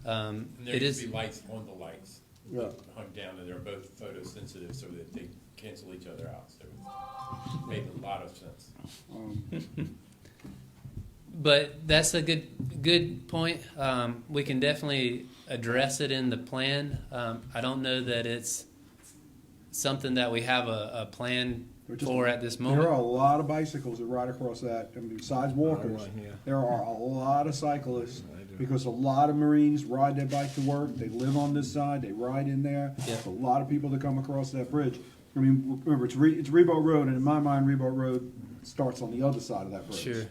And there it used to is. be lights on the lights Yeah. hung down, and they're both photosensitive so that they cancel each other out. So it made a lot of sense. But that's a good point. We can definitely address it in the plan. I don't know that it's something that we have a plan We're just- for at this There are moment. a lot of bicycles that ride across that, I mean, besides walkers, yeah. there are a lot of cyclists, because a lot of Marines ride their bike to work, they live on this side, they ride in there. Yeah. A lot of people that come across that bridge. I mean, remember, it's Rebo Road, and in my mind, Rebo Road starts on the other side of that bridge. Sure.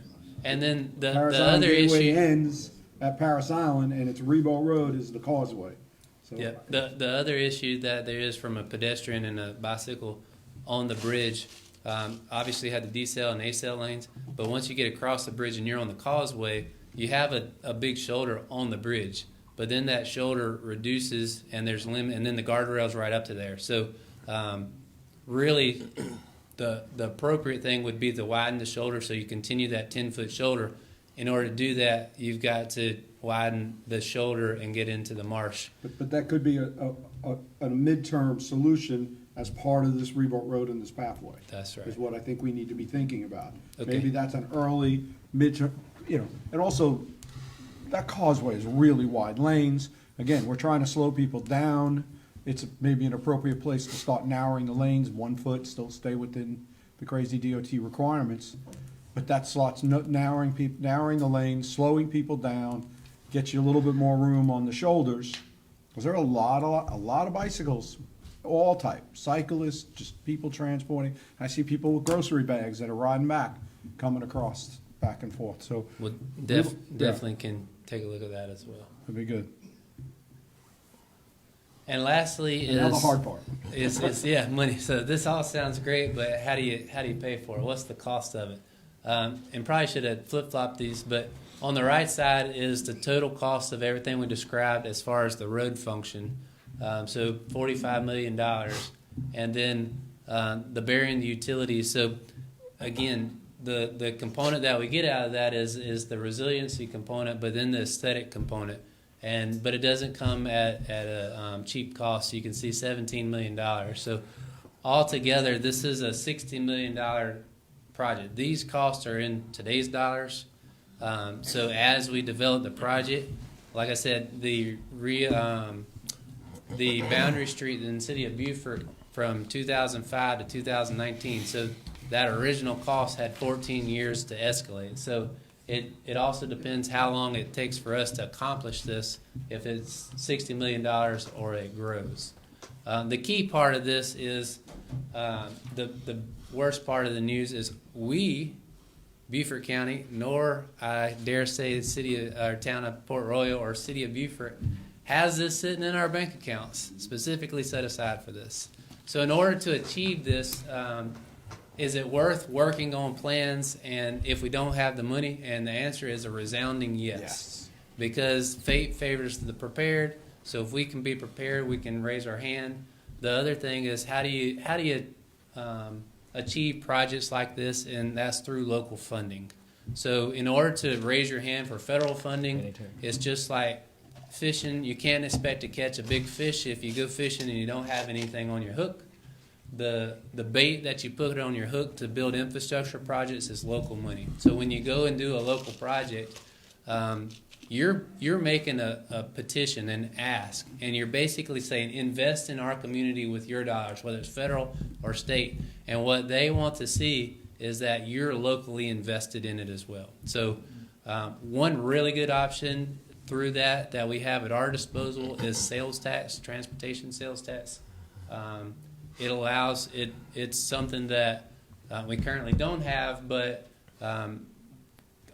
And then the Paris other Island Gateway issue. ends at Paris Island, and it's Rebo Road is the causeway. So Yeah. The other issue that there is from a pedestrian and a bicycle on the bridge, obviously you have the decel and acel lanes, but once you get across the bridge and you're on the causeway, you have a big shoulder on the bridge, but then that shoulder reduces and there's limit, and then the guardrail's right up to there. So really, the appropriate thing would be to widen the shoulder so you continue that 10-foot shoulder. In order to do that, you've got to widen the shoulder and get into the marsh. But that could be a midterm solution as part of this Rebo Road and this pathway. That's right. Is what I think we need to be thinking about. Okay. Maybe that's an early midterm, and also that causeway is really wide lanes. Again, we're trying to slow people down. It's maybe an appropriate place to start narrowing the lanes, 1 foot, still stay within the crazy DOT requirements. But that slots narrowing the lanes, slowing people down, gets you a little bit more room on the shoulders. Because there are a lot of bicycles, all types, cyclists, just people transporting. I see people with grocery bags that are riding back, coming across back and forth. So Well, Yeah. definitely can take a look at that as well. it'd be good. And lastly And now the is hard part. is money. So this all sounds great, but how do you pay for it? What's the cost of it? And probably should have flip-flopped these, but on the right side is the total cost of everything we described as far as the road function. So $45 million, and then the burying the utilities. So again, the component that we get out of that is the resiliency component, but then the aesthetic component. But it doesn't come at a cheap cost. You can see $17 million. So altogether, this is a $60 million project. These costs are in today's dollars. So as we develop the project, like I said, the boundary street in the city of Beaufort from 2005 to 2019. So that original cost had 14 years to escalate. So it also depends how long it takes for us to accomplish this, if it's $60 million or it grows. The key part of this is the worst part of the news is we, Beaufort County, nor I dare say the city or town of Port Royal or city of Beaufort has this sitting in our bank accounts specifically set aside for this. So in order to achieve this, is it worth working on plans and if we don't have the money? And the answer is a resounding yes. Because fate favors the prepared. So if we can be prepared, we can raise our hand. The other thing is how do you achieve projects like this, and that's through local funding. So in order to raise your hand for federal funding, it's just like fishing. You can't expect to catch a big fish if you go fishing and you don't have anything on your hook. The bait that you put on your hook to build infrastructure projects is local money. So when you go and do a local project, you're making a petition and ask, and you're basically saying invest in our community with your dollars, whether it's federal or state. And what they want to see is that you're locally invested in it as well. So one really good option through that we have at our disposal is sales tax, transportation sales tax. It allows it. It's something that we currently don't have, but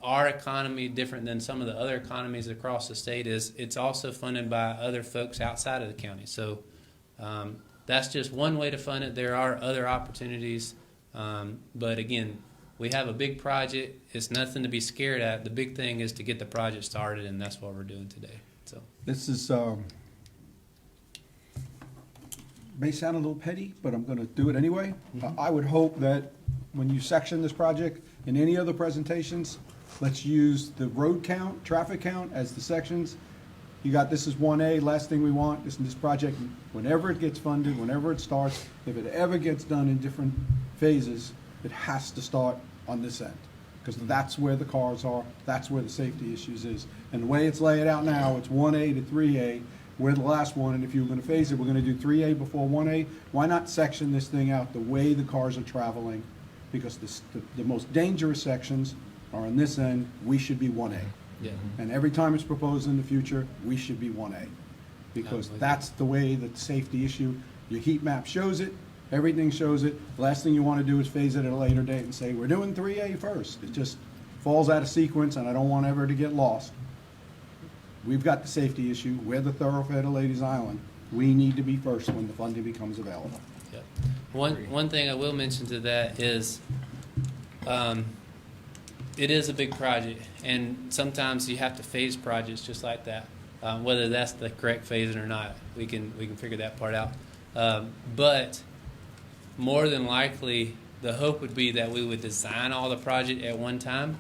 our economy, different than some of the other economies across the state, is it's also funded by other folks outside of the county. So that's just one way to fund it. There are other opportunities, but again, we have a big project. It's nothing to be scared at. The big thing is to get the project started, and that's what we're doing today. So This is, may sound a little petty, but I'm gonna do it anyway. I would hope that when you section this project, in any other presentations, let's use the road count, traffic count as the sections. You got, this is 1A, last thing we want, this project, whenever it gets funded, whenever it starts, if it ever gets done in different phases, it has to start on this end. Because that's where the cars are, that's where the safety issues is. And the way it's laid out now, it's 1A to 3A, we're the last one, and if you're gonna phase it, we're gonna do 3A before 1A. Why not section this thing out the way the cars are traveling? Because the most dangerous sections are on this end, we should be 1A. Yeah. And every time it's proposed in the future, we should be 1A. Because that's the way that the safety issue, your heat map shows it, everything shows it. Last thing you want to do is phase it at a later date and say, we're doing 3A first. It just falls out of sequence, and I don't want ever to get lost. We've got the safety issue, we're the thoroughfare to Ladies Island. We need to be first when the funding becomes available. Yep. One thing I will mention to that is, it is a big project, and sometimes you have to phase projects just like that. Whether that's the correct phasing or not, we can figure that part out. But more than likely, the hope would be that we would design all the project at one time.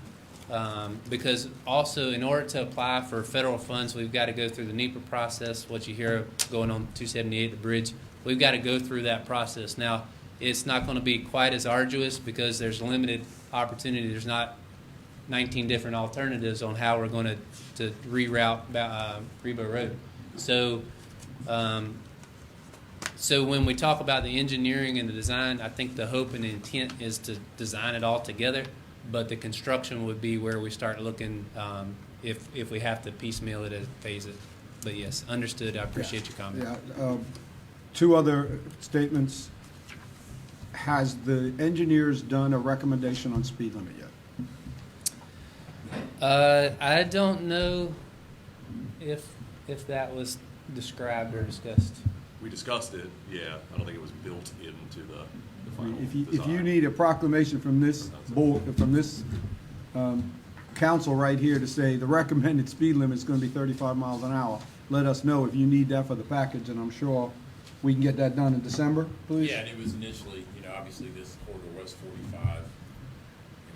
Because also, in order to apply for federal funds, we've got to go through the NEPA process. What you hear going on 278, the bridge, we've got to go through that process. Now, it's not going to be quite as arduous because there's limited opportunity. There's not 19 different alternatives on how we're going to reroute Rebo Road. So, so when we talk about the engineering and the design, I think the hope and the intent is to design it all together. But the construction would be where we start looking if we have to piecemeal it and phase it. But yes, understood. I appreciate your comment. Yeah, two other statements. Has the engineers done a recommendation on speed limit yet? I don't know if that was described or discussed. We discussed it, yeah. I don't think it was built into the final If you design. need a proclamation from this board, from this council right here to say the recommended speed limit is going to be 35 miles an hour, let us know if you need that for the package, and I'm sure we can get that done in December, please. Yeah, and it was initially, obviously this corridor was 45. And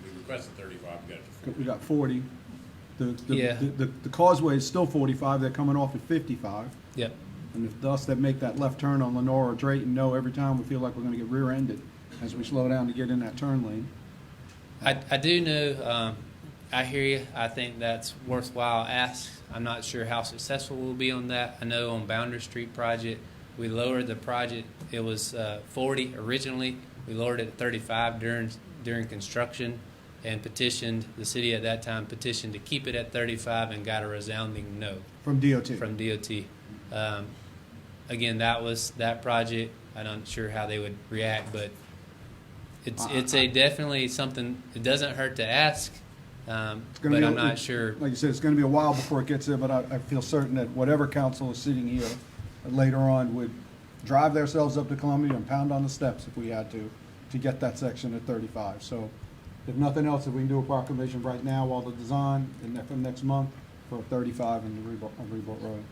we requested 35, we got it to 40. We got 40. Yeah. The causeway is still 45, they're coming off at 55. Yep. And if us that make that left turn on Lenore or Drayton know every time we feel like we're gonna get rear-ended as we slow down to get in that turn lane. I do know, I hear you. I think that's worthwhile ask. I'm not sure how successful we'll be on that. I know on Boundary Street project, we lowered the project. It was 40 originally. We lowered it to 35 during construction, and petitioned, the city at that time petitioned to keep it at 35 and got a resounding no From DOT. from DOT. Again, that project. I'm not sure how they would react, but it's definitely something. It doesn't hurt to ask, but I'm not sure. Like you said, it's gonna be a while before it gets there, but I feel certain that whatever council is sitting here later on would drive themselves up to Columbia and pound on the steps if we had to get that section at 35. So if nothing else, if we can do a proclamation right now while the design, and then for next month for 35 in the Revolt Road.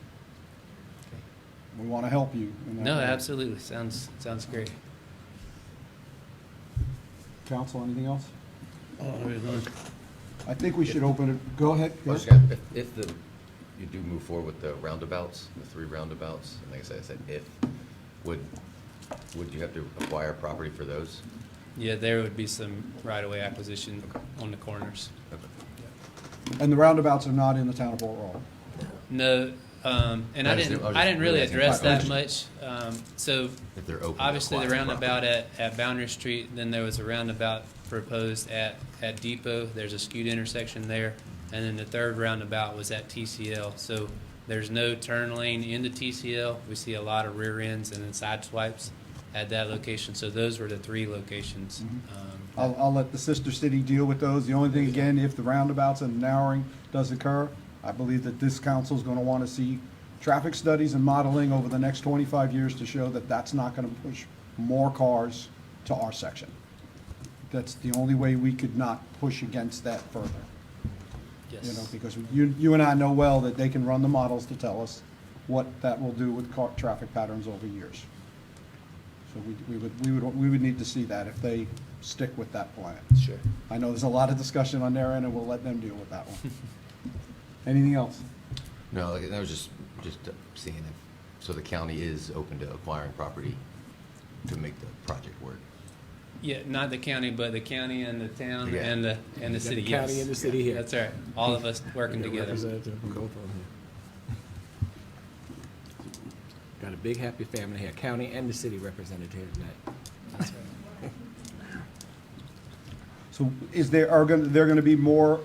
We want to help you. in that No, way. absolutely. Sounds great. Council, anything else? I think we should open it. Go ahead. Go If ahead. you do move forward with the roundabouts, the 3 roundabouts, and like I said, if, would you have to acquire property for those? Yeah, there would be some right-of-way acquisition on the corners. And the roundabouts are not in the town of Port Royal. No, and I didn't really really address asking. that much. So If they're open. to obviously the acquiring roundabout property. at Boundary Street, then there was a roundabout proposed at Depot. There's a skewed intersection there, and then the third roundabout was at TCL. So there's no turn lane into TCL. We see a lot of rear ends and then side swipes at that location. So those were the 3 locations. I'll let the sister city deal with those. The only thing, again, if the roundabouts and narrowing does occur, I believe that this council is going to want to see traffic studies and modeling over the next 25 years to show that that's not going to push more cars to our section. That's the only way we could not push against that further. Yes. You know, because you and I know well that they can run the models to tell us what that will do with traffic patterns over years. So we would need to see that if they stick with that plan. Sure. I know there's a lot of discussion on their end, and we'll let them deal with that one. Anything else? No, like, that was just seeing if, so the county is open to acquiring property to make the project work. Yeah, not the county, but the county and the town Yeah. and the city, The yes. county and the city here. That's right, all of us working Got a together. representative from both of them here. Got a big happy family here, county and the city represented here tonight. So is there, there gonna be more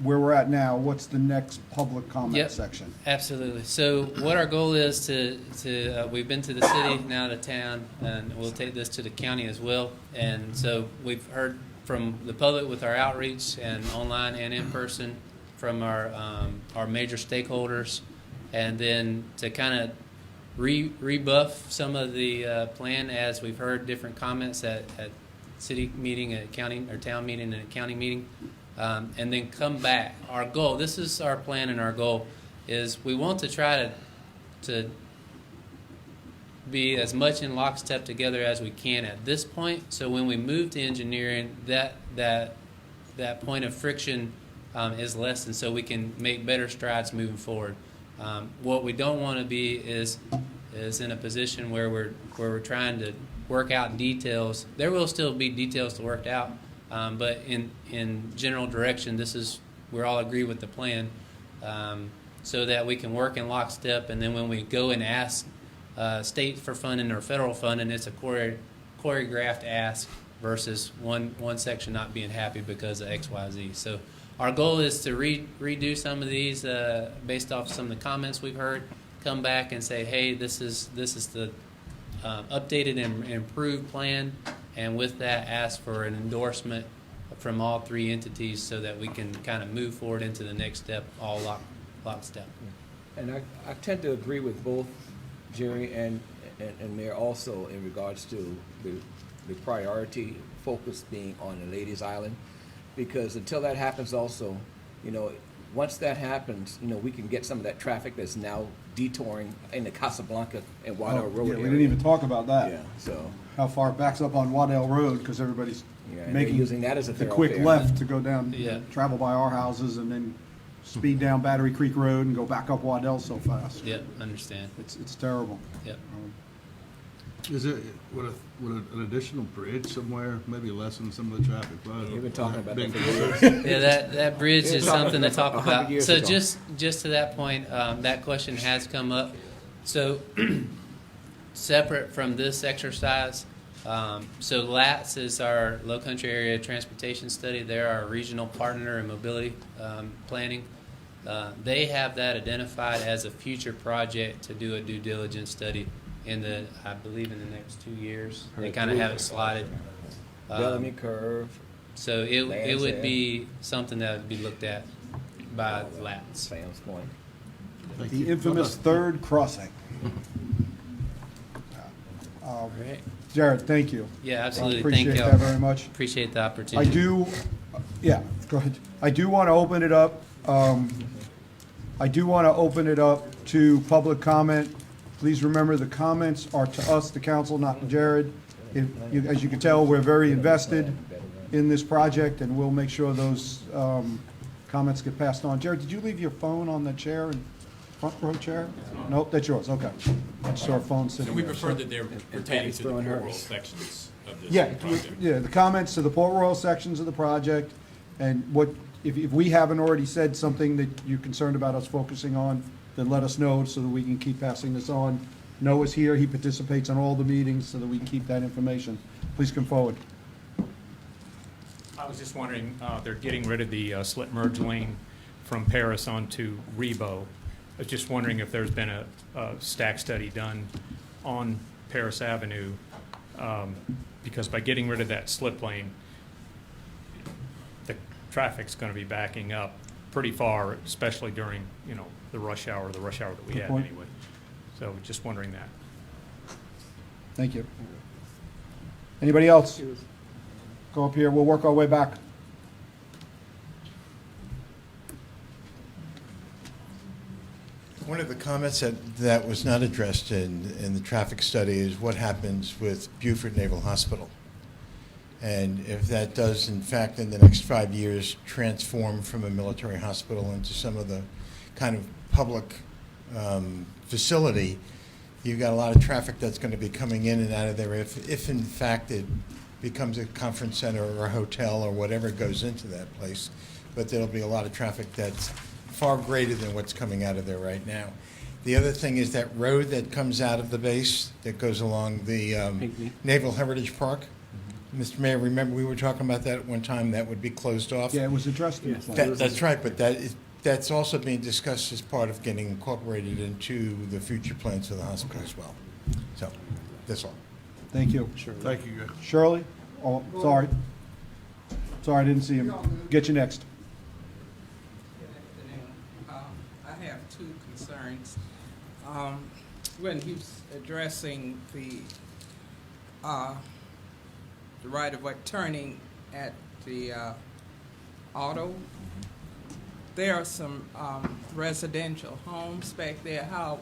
where we're at now? What's the next public comment Yep. section? Absolutely. So what our goal is we've been to the city, now to town, and we'll take this to the county as well. And so we've heard from the public with our outreach and online and in person from our major stakeholders, and then to kind of rebuff some of the plan as we've heard different comments at city meeting, at county or town meeting, and a county meeting. And then come back. Our goal, this is our plan and our goal, is we want to try to be as much in lockstep together as we can at this point. So when we move to engineering, that point of friction is lessened, so we can make better strides moving forward. What we don't want to be is in a position where we're trying to work out details. There will still be details to work out. But in general direction, we all agree with the plan, so that we can work in lockstep. And then when we go and ask state for funding or federal funding, it's a choreographed ask versus one section not being happy because of X, Y, Z. So our goal is to redo some of these based off some of the comments we've heard. Come back and say, hey, this is the updated and improved plan. And with that, ask for an endorsement from all three entities so that we can kind of move forward into the next step, all lockstep. And I tend to agree with both Jerry and Mayor also in regards to the priority focus being on the Ladies Island. Because until that happens also, once that happens, we can get some of that traffic that's now detouring in the Casablanca and Waddell Road Yeah, area. we didn't even talk about that. Yeah, so, How far it backs up on Waddell Road, because everybody's yeah, and they're making using that as a the quick thoroughfare. left to go down, Yeah. travel by our houses, and then speed down Battery Creek Road and go back up Waddell so fast. Yep, understand. It's terrible. Yep. Is it, would an additional bridge somewhere maybe lessen some of the traffic flow? You've been talking about that Big- for years. Yeah, that bridge is something to talk 100 about. years So ago. just to that point, that question has come up. So separate from this exercise, so LATS is our Low Country Area Transportation Study. They're our regional partner in mobility planning. They have that identified as a future project to do a due diligence study I believe in the next 2 years. They kind of have it slotted. Bellamy Curve. So it Lands would there. be something that would be looked at by LATS. Sam's Point. Thank The you. infamous third crossing. Right. Jared, thank you. Yeah, I absolutely. appreciate Thank that very you. much. Appreciate the I opportunity. do, yeah, go ahead. I do want to open it up. I do want to open it up to public comment. Please remember, the comments are to us, the council, not to Jared. As you can tell, we're very invested in this project, and we'll make sure those comments get passed on. Jared, did you leave your phone on the chair, front row chair? Nope, that's yours, okay. I just saw a phone sitting And we there. prefer that they're pertaining to the throwing rural hers. sections of this Yeah, project. yeah, the comments to the Port Royal sections of the project, and if we haven't already said something that you're concerned about us focusing on, then let us know so that we can keep passing this on. Noah's here, he participates in all the meetings so that we can keep that information. Please come forward. I was just wondering, they're getting rid of the slip merge lane from Paris onto Rebo. I was just wondering if there's been a stack study done on Paris Avenue, because by getting rid of that slip lane, the traffic's going to be backing up pretty far, especially during, the rush hour that we Good have point. anyway. So just wondering that. Thank you. Anybody else? Go up here, we'll work our way back. One of the comments that was not addressed in the traffic study is what happens with Beaufort Naval Hospital. And if that does, in fact, in the next 5 years, transform from a military hospital into some of the kind of public facility, you've got a lot of traffic that's going to be coming in and out of there if in fact it becomes a conference center or a hotel or whatever goes into that place. But there'll be a lot of traffic that's far greater than what's coming out of there right now. The other thing is that road that comes out of the base that goes along the Pinckney. Naval Heritage Park. Mr. Mayor, remember we were talking about that at one time, that would be closed off? Yeah, it was addressed in the plan. That's right, but that's also being discussed as part of getting incorporated into the future plans for the hospital as well. So, that's all. Thank you. Thank you. Shirley? Oh, sorry. Sorry, I didn't see him. Get you next. Good afternoon. I have two concerns. When he was addressing the right-of-way turning at the auto, there are some residential homes back there. How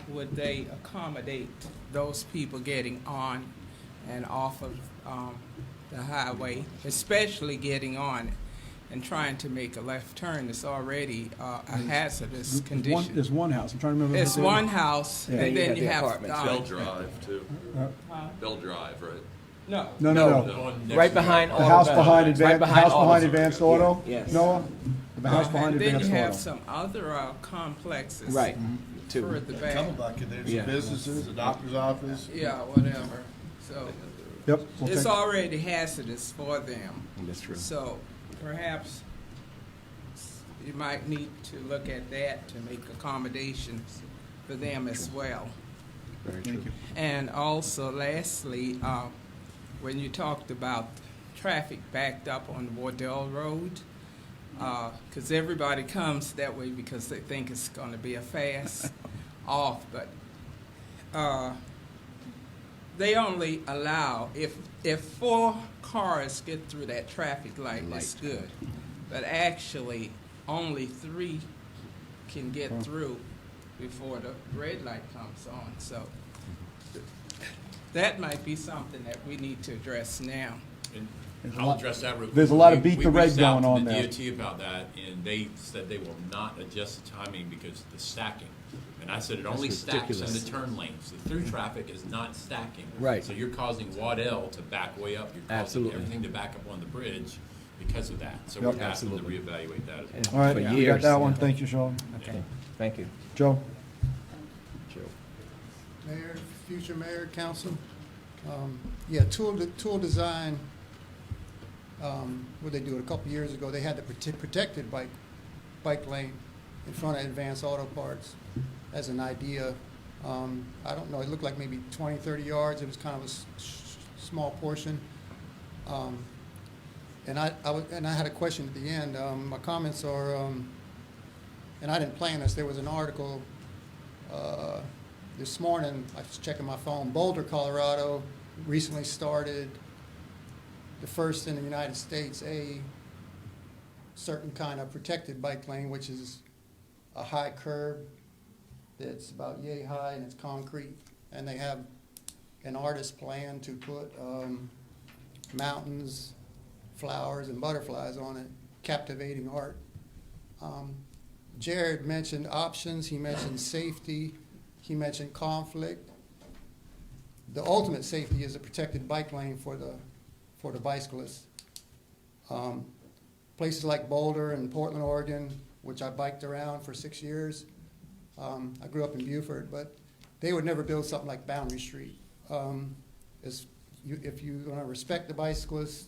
would they accommodate those people getting on and off of the highway, especially getting on and trying to make a left turn? It's already a hazardous condition. There's one house. I'm trying to remember. It's one house, Yeah. and then you the have apartments. Bell Drive, too. Huh? Bell Drive, right? No. No. Right behind The Auto house Bell. behind Right Advanced, behind house behind Auto. Advanced Auto? Yes. Noah? The house behind And then Advanced you have Auto. some other complexes. Right. Two. Further back. There's Yeah. businesses, the doctor's office. Yeah, whatever. So Yep. we'll it's take- already hazardous for them. That's true. So perhaps you might need to look at that to make accommodations for them as well. Very true. And also, lastly, when you talked about traffic backed up on Wardell Road, because everybody comes that way because they think it's going to be a fast off, but they only allow, if 4 cars get through that traffic light, it's good. But actually, only 3 can get through before the red light comes on. So that might be something that we need to address now. And There's a I'll lot- address that real quick. there's a lot of We- beat we the red reached out going on to the there. DOT about that, and they said they will not adjust the timing because of the stacking. And I said it only stacks in ridiculous. the turn lanes. The through traffic is not stacking. Right. So you're causing Waddell to back way up. You're causing Absolutely. everything to back up on the bridge because of that. So Yep. we're asking them to Absolutely. reevaluate that as well. All right, For we got years, that one. yeah. Thank you, Sean. Okay. Thank you. Joe? Mayor, future mayor, council. Yeah, tool design, what they do, a couple years ago, they had the protected bike lane in front of Advanced Auto Parts as an idea. I don't know, it looked like maybe 20, 30 yards. It was kind of a small portion. And I had a question at the end. My comments are, and I didn't plan this, there was an article this morning, I was checking my phone, Boulder, Colorado recently started the first in the United States a certain kind of protected bike lane, which is a high curb that's about yay high and it's concrete. And they have an artist plan to put mountains, flowers, and butterflies on it, captivating art. Jared mentioned options, he mentioned safety, he mentioned conflict. The ultimate safety is a protected bike lane for the bicyclists. Places like Boulder and Portland, Oregon, which I biked around for 6 years. I grew up in Beaufort, but they would never build something like Boundary Street. If you want to respect the bicyclists,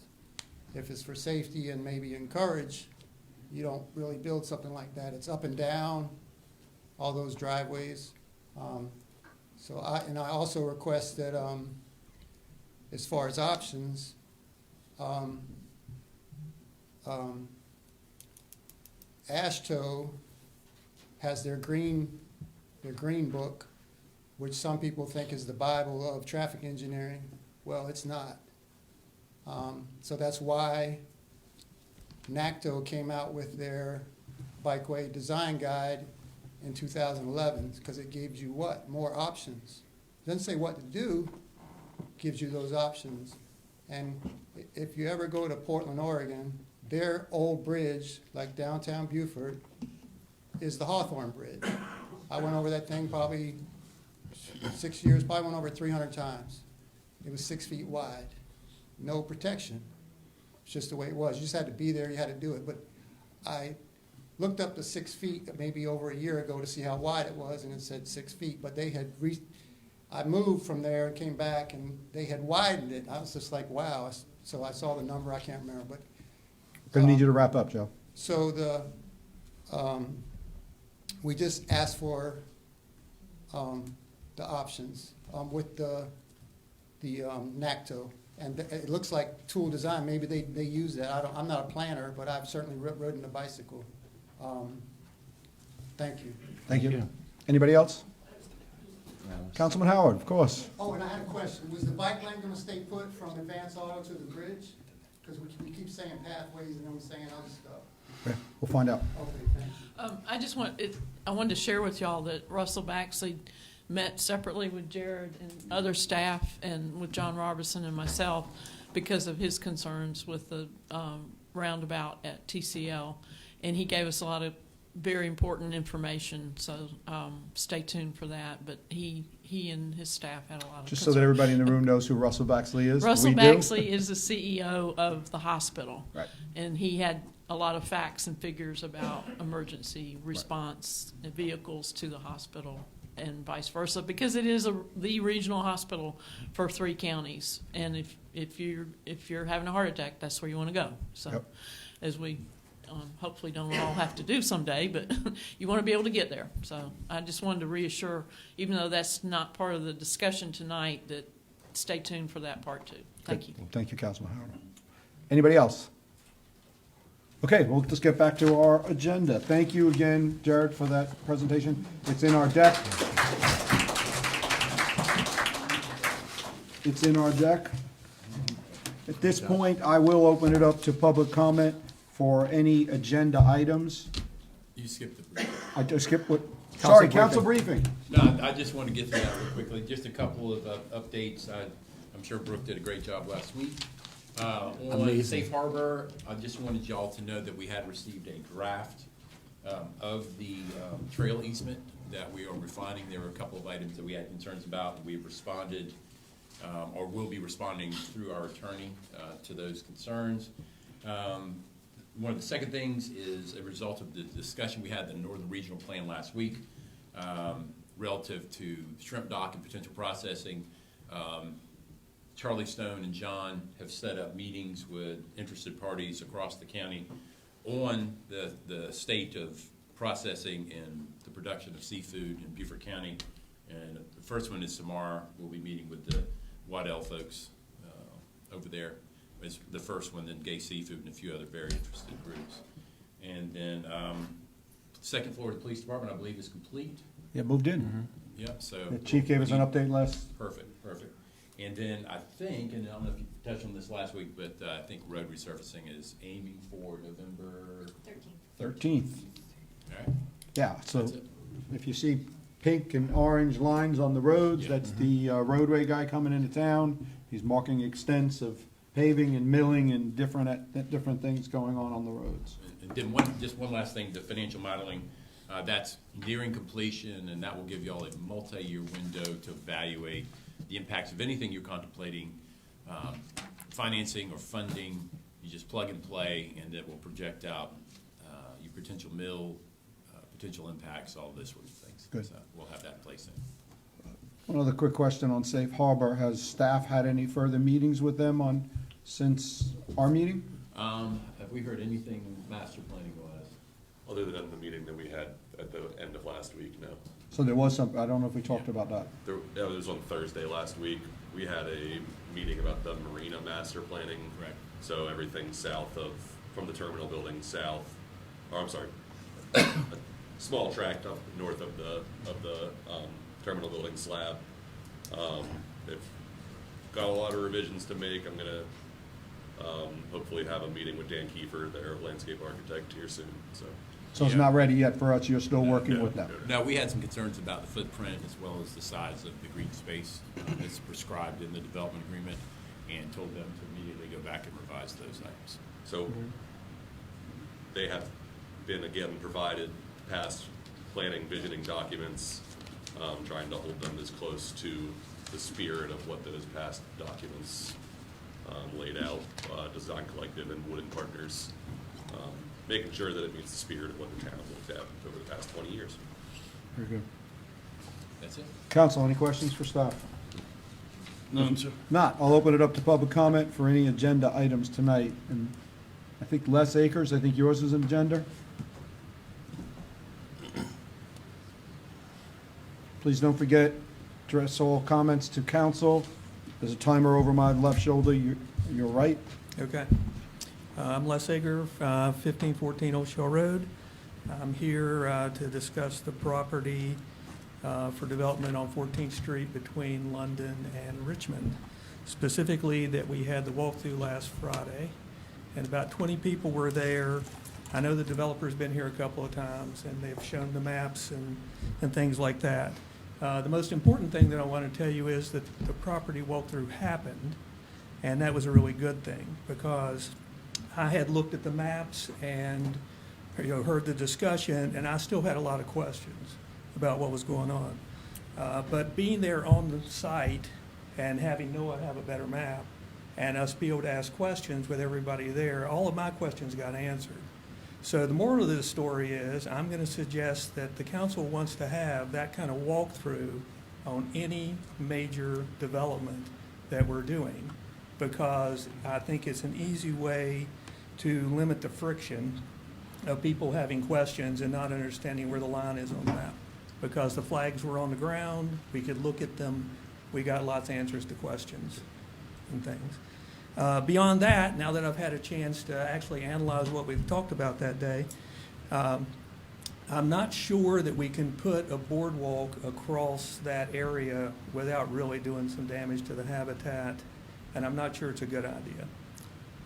if it's for safety and maybe encourage, you don't really build something like that. It's up and down, all those driveways. I also request that as far as options, AASHTO has their green book, which some people think is the Bible of traffic engineering. Well, it's not. So that's why NACTO came out with their bikeway design guide in 2011, because it gives you what? More options. It doesn't say what to do, gives you those options. And if you ever go to Portland, Oregon, their old bridge, like downtown Beaufort, is the Hawthorne Bridge. I went over that thing probably 6 years, probably went over it 300 times. It was 6 feet wide, no protection. It's just the way it was. You just had to be there, you had to do it. But I looked up to 6 feet maybe over a year ago to see how wide it was, and it said 6 feet. But they had I moved from there and came back, and they had widened it. I was just like, wow. So I saw the number, I can't remember. But Gonna need you to wrap up, Joe. so we just asked for the options with the NACTO. And it looks like Tool Design, maybe they use that. I'm not a planner, but I've certainly ridden a bicycle. Thank you. Thank you. Anybody else? Councilman Howard, of course. Oh, and I had a question. Was the bike lane gonna stay put from Advance Auto to the bridge? Because we keep saying pathways and I'm saying other stuff. Okay, we'll find out. Okay, thank you. I wanted to share with y'all that Russell Baxley met separately with Jared and other staff and with John Robertson and myself because of his concerns with the roundabout at TCL. And he gave us a lot of very important information, so stay tuned for that. But he and his staff had a lot of Just so concern. that everybody in the room knows who Russell Baxley is. Russell we do. Baxley is the CEO of the hospital. Right. And he had a lot of facts and figures about emergency response vehicles to the hospital and vice versa, because it is the regional hospital for 3 counties. And if you're having a heart attack, that's where you want to go. So Yep. as we hopefully don't all have to do someday, but you want to be able to get there. So I just wanted to reassure, even though that's not part of the discussion tonight, that stay tuned for that part too. Thank you. Thank you, Councilman Howard. Anybody else? Okay, we'll just get back to our agenda. Thank you again, Jared, for that presentation. It's in our deck. It's in our deck. At this point, I will open it up to public comment for any agenda items. You skipped the briefing. I just skipped what? Sorry, council briefing. No, I just want to get to that real quickly. Just a couple of updates. I'm sure Brooke did a great job last week. On Safe Harbor, I just wanted y'all to know that we had received a draft of the trail easement that we are refining. There were a couple of items that we had concerns about. We've responded, or will be responding through our attorney to those concerns. One of the second things is a result of the discussion we had in the Northern Regional Plan last week relative to shrimp dock and potential processing. Charlie Stone and John have set up meetings with interested parties across the county on the state of processing and the production of seafood in Beaufort County. And the first one is tomorrow. We'll be meeting with the Waddell folks over there. Is the first one, then Gay Seafood and a few other very interested groups. And then second floor of the police department, I believe, is complete. Yeah, moved in. Yep, so. The chief gave us an update last. Perfect. And then I think, and I don't know if you touched on this last week, but I think road resurfacing is aiming for November 13th. All right. Yeah, so That's it. if you see pink and orange lines on the roads, that's the roadway guy coming into town. He's marking extents of paving and milling and different things going on the roads. And then just one last thing, the financial modeling, that's nearing completion, and that will give you all a multi-year window to evaluate the impacts of anything you're contemplating, financing or funding. You just plug and play, and it will project out your potential mill, potential impacts, all those sorts of things. Good. So we'll have that in place then. One other quick question on Safe Harbor. Has staff had any further meetings with them since our meeting? Have we heard anything master planning wise? Other than the meeting that we had at the end of last week, no. So there was some, I don't know if we talked about that. It was on Thursday last week. We had a meeting about the marina master planning. Correct. So everything from the terminal building south, a small tract up north of the terminal building slab. They've got a lot of revisions to make. I'm gonna hopefully have a meeting with Dan Kiefer, their landscape architect, here soon. So it's not ready yet for us. You're still working with them. No, we had some concerns about the footprint as well as the size of the green space that's prescribed in the development agreement, and told them to back and revise those items. So they have been, again, provided past planning, visioning documents, trying to hold them as close to the spirit of what those past documents laid out, Design Collective and Wooden Partners, making sure that it meets the spirit of what the town looked at over the past 20 years. Very good. That's it. Council, any questions for staff? None, sir. Not, I'll open it up to public comment for any agenda items tonight. And I think Les Akers, I think yours is an agenda. Please don't forget, address all comments to council. There's a timer over my left shoulder, your right. Okay. I'm Les Ager, 1514 Old Shell Road. I'm here to discuss the property for development on 14th Street between London and Richmond. Specifically, that we had the walkthrough last Friday, and about 20 people were there. I know the developer's been here a couple of times, and they've shown the maps and things like that. The most important thing that I want to tell you is that the property walkthrough happened, and that was a really good thing, because I had looked at the maps and heard the discussion, and I still had a lot of questions about what was going on. But being there on the site and having Noah have a better map and us be able to ask questions with everybody there, all of my questions got answered. So the moral of this story is I'm going to suggest that the council wants to have that kind of walkthrough on any major development that we're doing, because I think it's an easy way to limit the friction of people having questions and not understanding where the line is on the map. Because the flags were on the ground, we could look at them, we got lots of answers to questions and things. Beyond that, now that I've had a chance to actually analyze what we've talked about that day, I'm not sure that we can put a boardwalk across that area without really doing some damage to the habitat, and I'm not sure it's a good idea.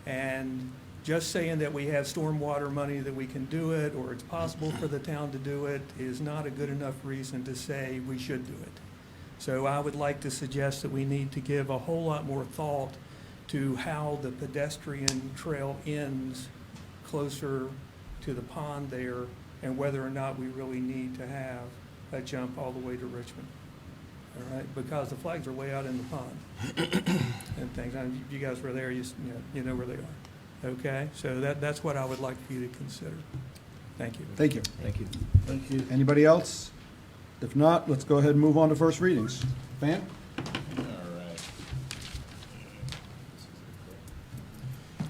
And just saying that we have stormwater money that we can do it, or it's possible for the town to do it, is not a good enough reason to say we should do it. So I would like to suggest that we need to give a whole lot more thought to how the pedestrian trail ends closer to the pond there, and whether or not we really need to have a jump all the way to Richmond. All right, because the flags are way out in the pond and things. And you guys were there, you know where they are. Okay, so that's what I would like for you to consider. Thank you. Thank you. Thank you. Thank you. Anybody else? If not, let's go ahead and move on to first readings. Van? All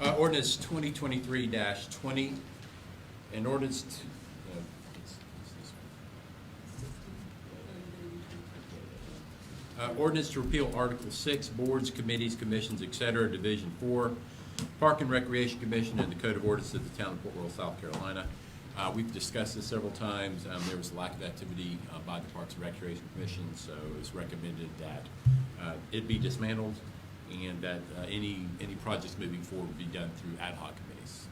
right. Ordinance 2023-20, an ordinance to, ordinance to repeal Article 6, boards, committees, commissions, etc., Division 4, Park and Recreation Commission, and the Code of Ordinances of the Town of Port Royal, South Carolina. We've discussed this several times. There was a lack of activity by the Parks and Recreation Commission, so it's recommended that it be dismantled and that any projects moving forward be done through ad hoc committees.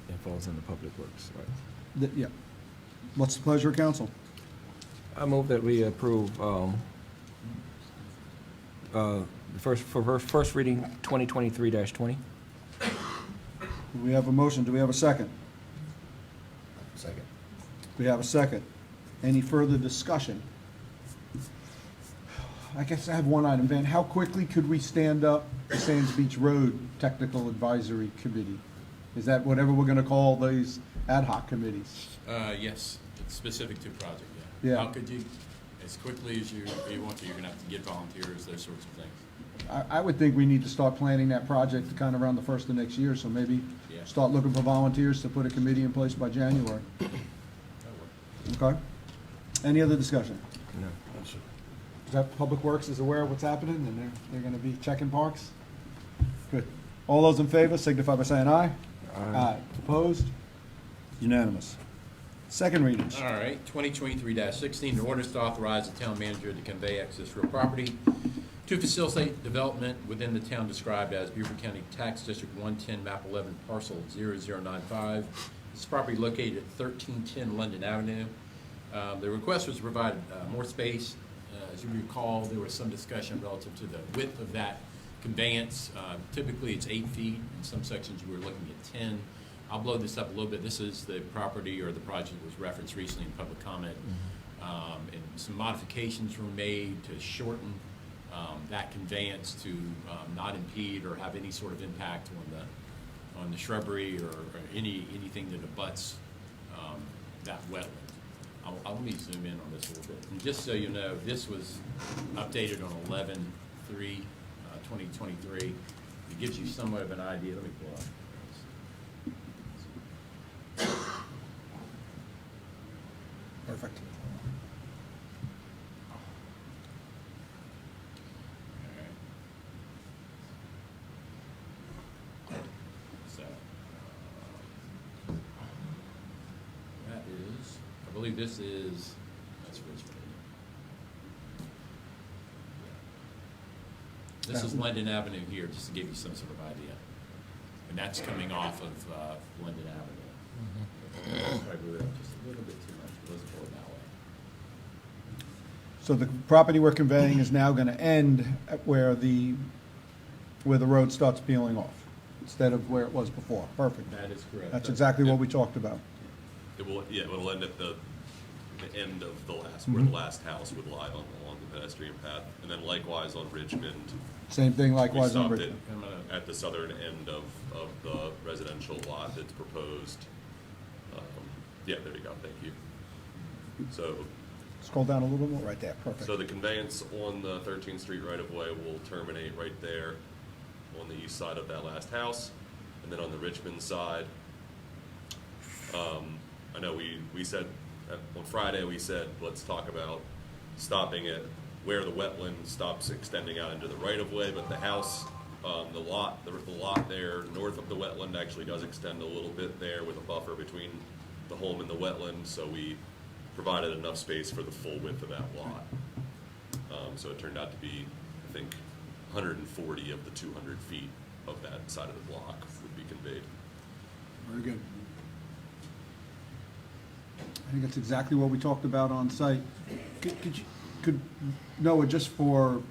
It falls into Public Works, right? Yeah. What's the pleasure of council? I move that we approve first reading 2023-20. We have a motion. Do we have a second? Second. We have a second. Any further discussion? I guess I have one item, Van. How quickly could we stand up the Sands Beach Road Technical Advisory Committee? Is that whatever we're going to call these ad hoc committees? Yes, it's specific to project, Yeah. How could you, as quickly as you want to, you're gonna have to get volunteers, those sorts of things. I would think we need to start planning that project kind of around the first of next year, so maybe Yeah. start looking for volunteers to put a committee in place by January. Okay? Any other discussion? No. Is that Public Works is aware of what's happening, and they're gonna be checking parks? Good. All those in favor signify by saying aye. Aye. Opposed? Unanimous. Second readings. All right, 2023-16, an ordinance to authorize the town manager to convey excess real property to facilitate development within the town described as Beaufort County Tax District 110, map 11, parcel 0095. This is property located at 1310 London Avenue. The request was to provide more space. As you recall, there was some discussion relative to the width of that conveyance, typically it's 8 feet. In some sections, we're looking at 10. I'll blow this up a little bit. This is the property or the project that was referenced recently in public comment. And some modifications were made to shorten that conveyance to not impede or have any sort of impact on the shrubbery or anything that abuts that wetland. Let me zoom in on this a little bit. And just so you know, this was updated on 11/3/2023. It gives you somewhat of an idea. Let me pull up. Perfect. So, that is, I believe this is, that's Richmond. This is Linden Avenue here, just to give you some sort of idea. And that's coming off of Linden Avenue. Probably blew it up just a little bit too much, but let's pull it that way. So the property we're conveying is now going to end at where the road starts peeling off, instead of where it was before. Perfect. That is correct. That's exactly what we talked about. It'll end at the end of the last, where the last house would lie along the pedestrian path. And then likewise on Richmond. Same thing likewise on We Richmond. stopped it at the southern end of the residential lot that's proposed. Yeah, there you go, thank you. So, Scroll down a little more, right there, perfect. so the conveyance on the 13th Street right-of-way will terminate right there on the east side of that last house. And then on the Richmond side, I know we said, on Friday, we said, let's talk about stopping it where the wetland stops extending out into the right-of-way, but the house, the lot there north of the wetland actually does extend a little bit there with a buffer between the home and the wetland, so we provided enough space for the full width of that lot. So it turned out to be, I think, 140 of the 200 feet of that side of the block would be conveyed. Very good. I think that's exactly what we talked about on site. Could Noah, just for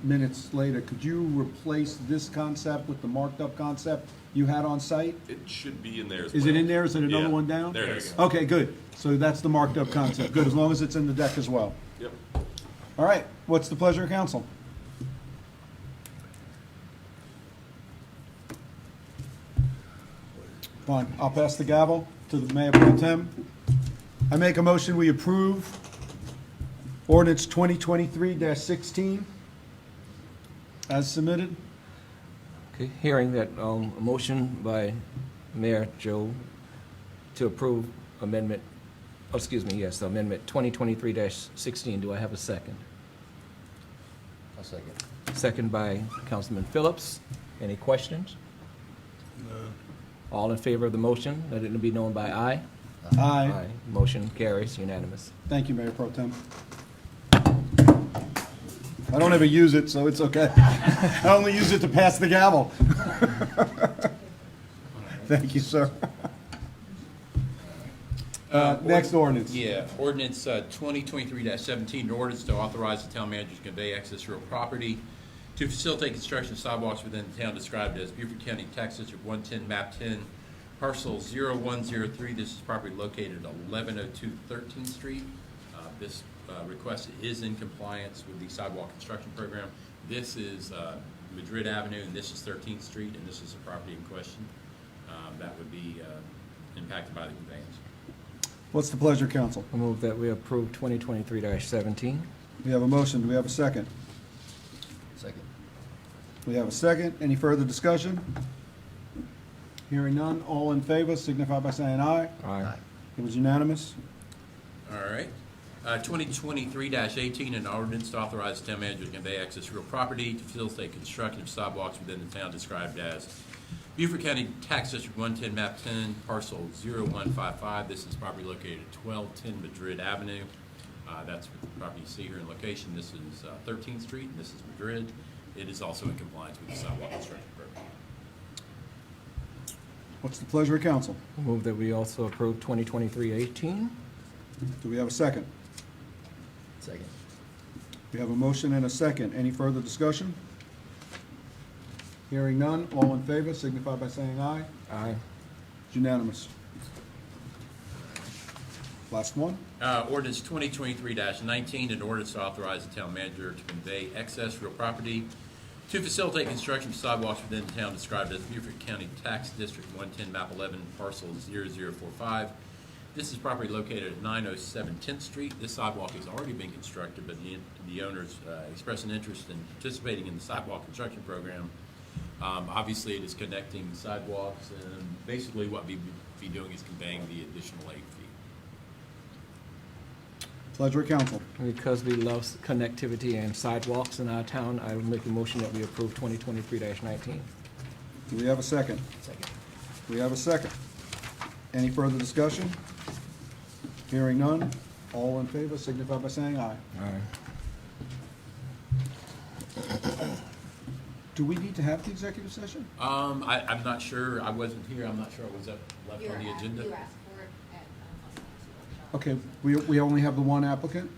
minutes later, could you replace this concept with the marked up concept you had on site? It should be in there as well. Is it in there? Is it another Yeah, one down? there it is. Okay, good. So that's the marked up concept. Good, as long as it's in the deck as well. Yep. All right, what's the pleasure of council? Fine, I'll pass the gavel to the Mayor Pro Tem. I make a motion, we approve ordinance 2023-16 as submitted. Okay, hearing that, a motion by Mayor Joe to approve amendment, amendment 2023-16. Do I have a second? I'll second. Second by Councilman Phillips. Any questions? No. All in favor of the motion, let it be known by aye. Aye. Motion carries unanimous. Thank you, Mayor Pro Tem. I don't ever use it, so it's okay. I only use it to pass the gavel. Thank you, sir. Next ordinance. Yeah, ordinance 2023-17, an ordinance to authorize the town manager to convey excess real property to facilitate construction of sidewalks within the town described as Beaufort County Tax District 110, map 10, parcel 0103. This is property located at 1102 13th Street. This request is in compliance with the sidewalk construction program. This is Madrid Avenue, and this is 13th Street, and this is the property in question that would be impacted by the conveyance. What's the pleasure, council? I move that we approve 2023-17. We have a motion. Do we have a second? Second. We have a second. Any further discussion? Hearing none. All in favor signify by saying aye. Aye. It was unanimous. All right. 2023-18, an ordinance to authorize the town manager to convey excess real property to facilitate construction of sidewalks within the town described as Beaufort County Tax District 110, map 10, parcel 0155. This is property located at 1210 Madrid Avenue. That's the property you see here in location. This is 13th Street, and this is Madrid. It is also in compliance with the sidewalk construction program. What's the pleasure of council? I move that we also approve 2023-18. Do we have a second? Second. We have a motion and a second. Any further discussion? Hearing none, all in favor signify by saying aye. Aye. It's unanimous. Last one. Ordinance 2023-19, an ordinance to authorize the town manager to convey excess real property to facilitate construction of sidewalks within the town described as Beaufort County Tax District 110, map 11, parcel 0045. This is property located at 907 10th Street. This sidewalk is already being constructed, but the owners expressed an interest in participating in the sidewalk construction program. Obviously, it is connecting sidewalks, and basically what we'd be doing is conveying the additional late fee. Pleasure of council. Because we love connectivity and sidewalks in our town, I will make a motion that we approve 2023-19. Do we have a second? Second. We have a second. Any further discussion? Hearing none, all in favor signify by saying aye. Aye. Do we need to have the executive session? I'm not sure. I wasn't here. I'm not sure I was left on the agenda. You asked for it at workshop. Okay, we only have the one applicant?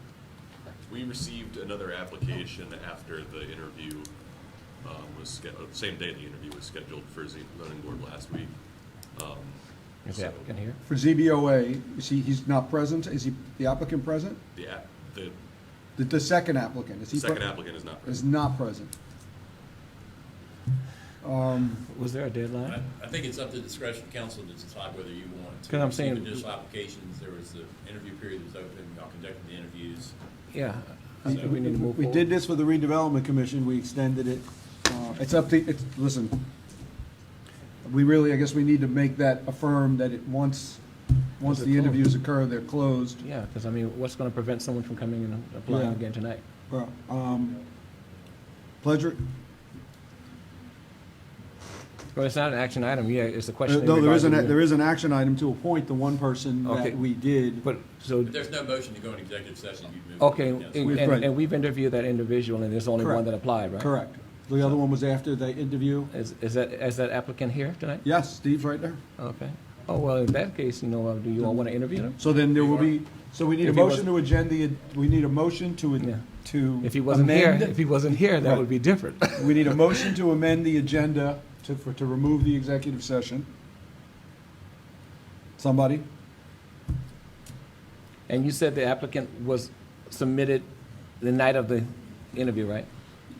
We received another application after the interview was scheduled, same day the interview was scheduled for zoning board last week. Is the applicant here? For ZBOA, he's not present? Is the applicant present? The second applicant, is he? Second applicant is not present. Is not present. Was there a deadline? I think it's up to the discretion of council to decide whether you want to 'Cause I'm receive saying- additional applications. There was the interview period that was open. Y'all conducted the interviews. Yeah, I think we need to move We forward. did this for the redevelopment commission, we extended it. It's up to, listen, we really, I guess we need to make that affirm that once they're the interviews occur, they're closed. Yeah, because I mean, what's going to prevent someone from coming in and applying Yeah. again tonight? Well, Pleasure? Well, it's not an action item, yeah, it's a question. No, there is regarding- an action item to appoint the one person Okay. that we did. But, so, But there's no motion to go in executive session. You move okay, to council. and we've interviewed that individual, and there's only one Correct. that applied, right? Correct. The other one was after the interview. Is that applicant here tonight? Yes, Steve's right there. Okay. Oh, well, in that case, do you all want to interview him? So then there will be, so we need a If he motion to agenda, we need a motion to Yeah. If he amend. wasn't here, that Right. would be different. We need a motion to amend the agenda to remove the executive session. Somebody? And you said the applicant was submitted the night of the interview, right?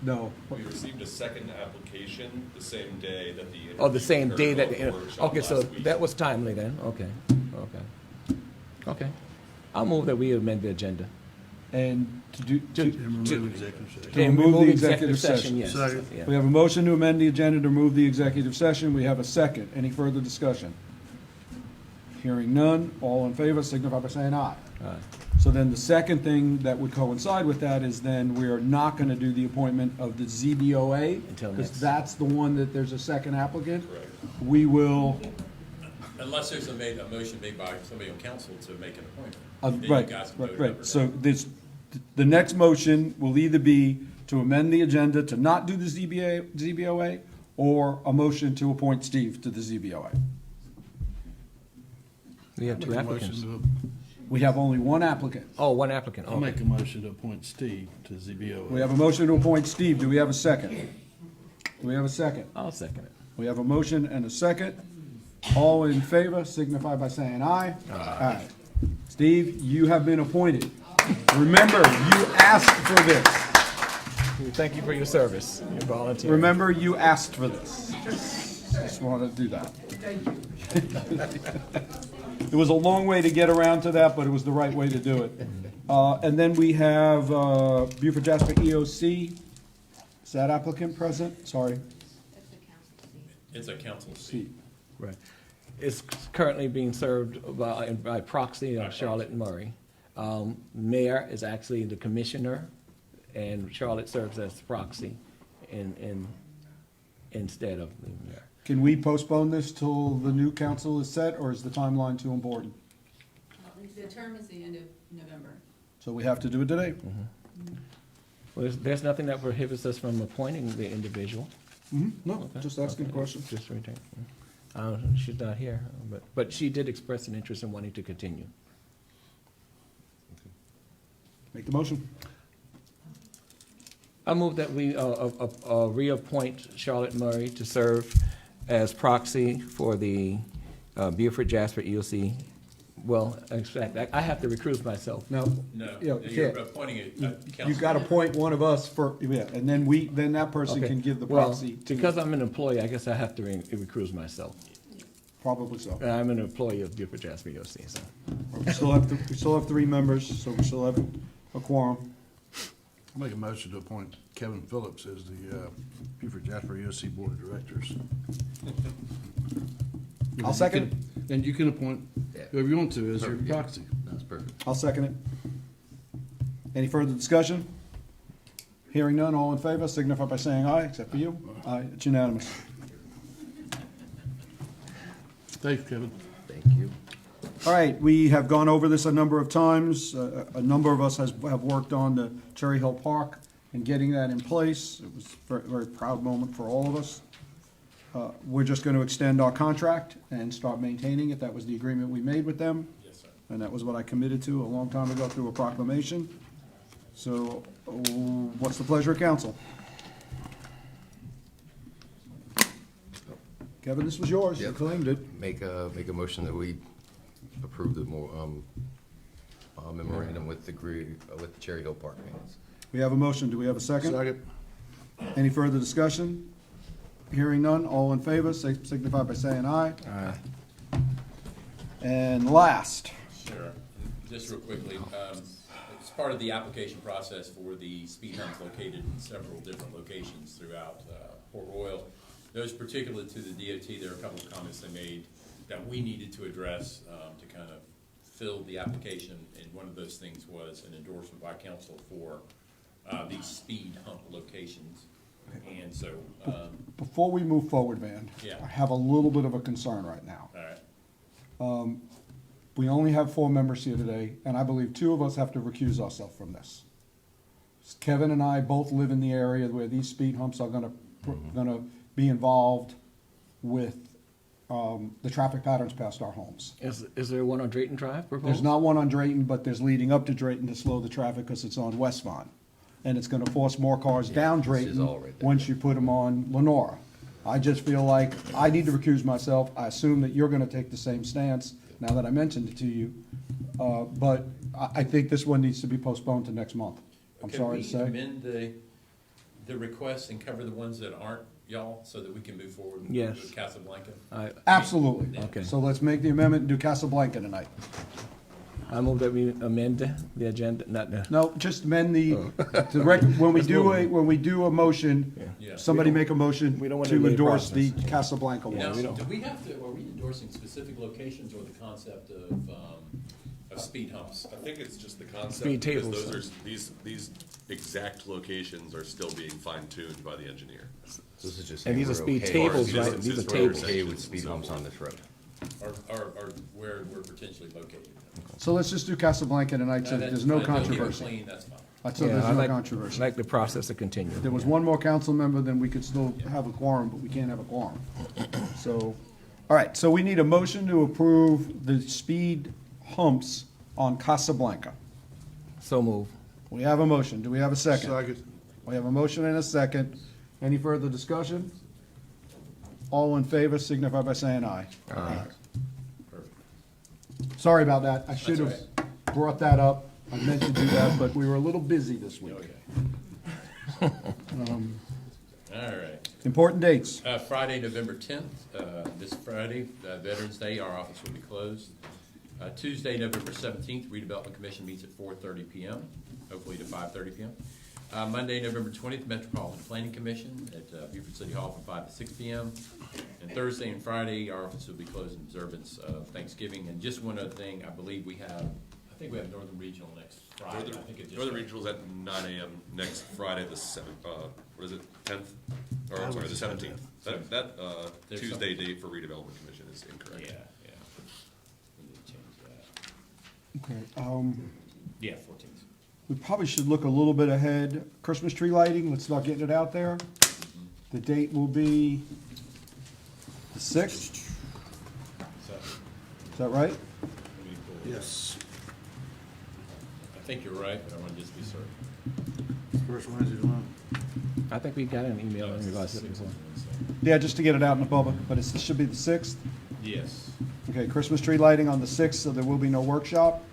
No. We received a second application the same day that the interview. Oh, the same day occurred that, at the workshop okay, so last week. that was timely then, okay. I'll move that we amend the agenda. And to do, To- to to- remove the executive session. Yes. Yeah. We have a motion to amend the agenda to remove the executive session. We have a second. Any further discussion? Hearing none, all in favor signify by saying aye. Aye. So then the second thing that would coincide with that is then we are not going to do the appointment of the ZBOA. Until Because next. that's the one that there's a second applicant. Correct. We will, Unless there's a motion made by somebody on council to make an appointment. Then you right, guys can vote right, it up or right. So down. the next motion will either be to amend the agenda to not do the ZBOA, or a motion to appoint Steve to the ZBOA. We have two applicants. We have only one applicant. Oh, one applicant, I'll okay. make a motion to appoint Steve to ZBOA. We have a motion to appoint Steve. Do we have a second? Do we have a second? I'll second it. We have a motion and a second. All in favor signify by saying aye. Aye. Steve, you have been appointed. Remember, you asked for this. Thank you for your service, your volunteer. Remember, you asked for this. Just wanted to do that. It was a long way to get around to that, but it was the right way to do it. And then we have Beaufort Jasper EOC. Is that applicant present? Sorry. It's a council seat. Seat. Right. It's currently being served by proxy of Charlotte Murray. Mayor is actually the commissioner, and Charlotte serves as proxy instead of the mayor. Can we postpone this till the new council is set, or is the timeline too important? The term is the end of November. So we have to do it today. Well, there's nothing that prohibits us from appointing the individual. No, Okay. just asking a Okay. question. Just return. She's not here, but she did express an interest in wanting to continue. Make the motion. I move that we reappoint Charlotte Murray to serve as proxy for the Beaufort Jasper EOC. Well, in fact, I have to recuse myself. No. No, you know, you're can't. appointing a council. You've got to appoint one of us for, yeah, and then that person Okay. can give the Well, proxy. to- because I'm an employee, I guess I have to recuse myself. Probably so. I'm an employee of Beaufort Jasper EOC, so. We still have 3 members, so we still have a quorum. I'll make a motion to appoint Kevin Phillips as the Beaufort Jasper EOC Board of Directors. I'll second it. And you can appoint whoever you want to as your Perfect, yeah. proxy. That's perfect. I'll second it. Any further discussion? Hearing none, all in favor, signify by saying aye, except for you. Aye, it's unanimous. Thanks, Kevin. Thank you. All right, we have gone over this a number of times. A number of us have worked on the Cherry Hill Park and getting that in place. It was a very, very proud moment for all of us. We're just going to extend our contract and start maintaining it. That was the agreement we made with them. Yes, sir. And that was what I committed to a long time ago through a proclamation. So what's the pleasure of council? Kevin, this was yours. You Yep. claimed it. Make a motion that we approve the memorandum with the Cherry Hill Park maintenance. We have a motion. Do we have a second? Second. Any further discussion? Hearing none, all in favor, signify by saying aye. Aye. And last, Sure. Just real quickly, it's part of the application process for the speed humps located in several different locations throughout Port Royal. Those particular to the DOT, there are a couple of comments they made that we needed to address to kind of fill the application, and one of those things was an endorsement by council for these speed hump locations. And so, before we move forward, Van, Yeah. I have a little bit of a concern right now. all right, We only have 4 members here today, and I believe 2 of us have to recuse ourselves from this. Kevin and I both live in the area where these speed humps are gonna be involved with the traffic patterns past our homes. Is there one on Drayton Drive proposed? There's not one on Drayton, but there's leading up to Drayton to slow the traffic because it's on West Vaughn. And it's gonna force more cars down this is Drayton all right there. once you put them on Lenora. I just feel like I need to recuse myself. I assume that you're gonna take the same stance now that I mentioned it to you. But I think this one needs to be postponed to next month. I'm sorry to say. Can we amend the request and cover the ones that aren't y'all, so that we can move forward Yes. with Casablanca? Absolutely. Okay. So let's make the amendment and do Casablanca tonight. I move that we amend the agenda, not the. No, just amend when we do a motion, Yeah. somebody make a motion we don't want to to delay endorse the process. Casablanca Now, one. do we have to, are we endorsing specific locations or the concept of speed humps? I think it's just the concept, Speed because tables, those are, these exact locations are still being fine-tuned by the engineer. So this is just And saying these are we're speed okay- tables, Or right? distances These are for tables. Okay intersections with and speed so humps forth. on this road. Or where we're potentially located? So let's just do Casablanca tonight, so that there's no Keep it controversy. clean, that's fine. So Yeah, there's I'd no like- controversy. I'd like the process to continue. If there was one more council member, then we could still have a quorum, but we can't have a quorum. So, all right, so we need a motion to approve the speed humps on Casablanca. So move. We have a motion. Do we have a second? Second. We have a motion and a second. Any further discussion? All in favor signify by saying aye. Aye. Sorry about that. I should That's have brought that up. I meant to do that, but we were a little busy this week. Okay. All right. Important dates. Friday, November 10th, this Friday, Veterans Day, our office will be closed. Tuesday, November 17th, Redevelopment Commission meets at 4:30 PM, hopefully to 5:30 PM. Monday, November 20th, Metropolitan Planning Commission at Beaufort City Hall from 5 to 6 PM. And Thursday and Friday, our office will be closed in observance of Thanksgiving. And just one other thing, I believe we have Northern Regional next Friday. I think it just- Northern Regional's at 9 AM next Friday, the 7th, what is it, 10th? Or, I'm sorry, the 17th. That There's Tuesday date for redevelopment commission is incorrect. Yeah. We need to change that. Okay, Yeah, 14th. we probably should look a little bit ahead. Christmas tree lighting, let's start getting it out there. The date will be the 6th, So, is that right? let me pull it. Yes. I think you're right, but I want to just be certain. First Wednesday of the month. I think we got an email in regards to this one. Yeah, just to get it out in the public, but it should be the 6th. Yes. Okay, Christmas tree lighting on the 6th, so there will be no workshop,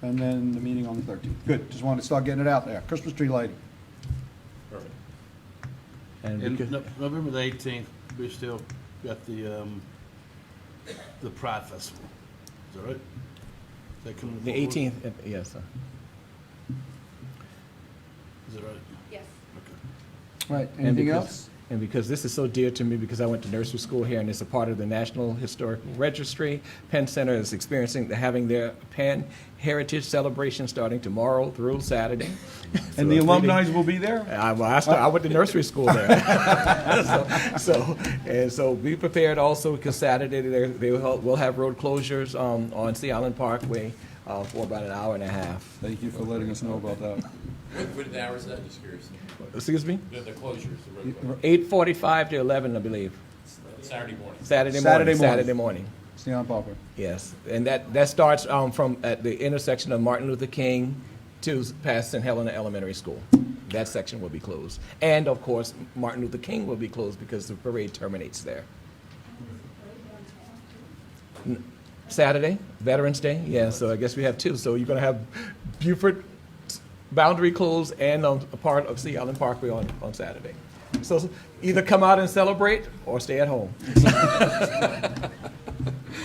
and then the meeting on the 13th. Good, just wanted to start getting it out there. Christmas tree lighting. Perfect. And And because, November the 18th, we still got the Pride Festival. Is that right? Is that coming the forward? 18th, yes, sir. Is that right? Yes. Okay. Right, And anything because- else? And because this is so dear to me, because I went to nursery school here, and it's a part of the National Historic Registry, Penn Center is having their Penn Heritage Celebration starting tomorrow through Saturday. And the alumni will be there? I went to nursery school there. So be prepared also, because Saturday we'll have road closures on Sea Island Parkway for about an hour and a half. Thank you for letting us know about that. What are the hours of that, just curious? Excuse me? The closures, the road closures. 8:45 to 11, I believe. Saturday morning. Saturday morning. Stay on Popper. Yes, and that starts from at the intersection of Martin Luther King to past St. Helena Elementary School. That section will be closed. And of course, Martin Luther King will be closed because the parade terminates there. Saturday, Veterans Day, yeah, so I guess we have two. So you're going to have Beaufort boundary closed and a part of Sea Island Parkway on Saturday. So either come out and celebrate or stay at home.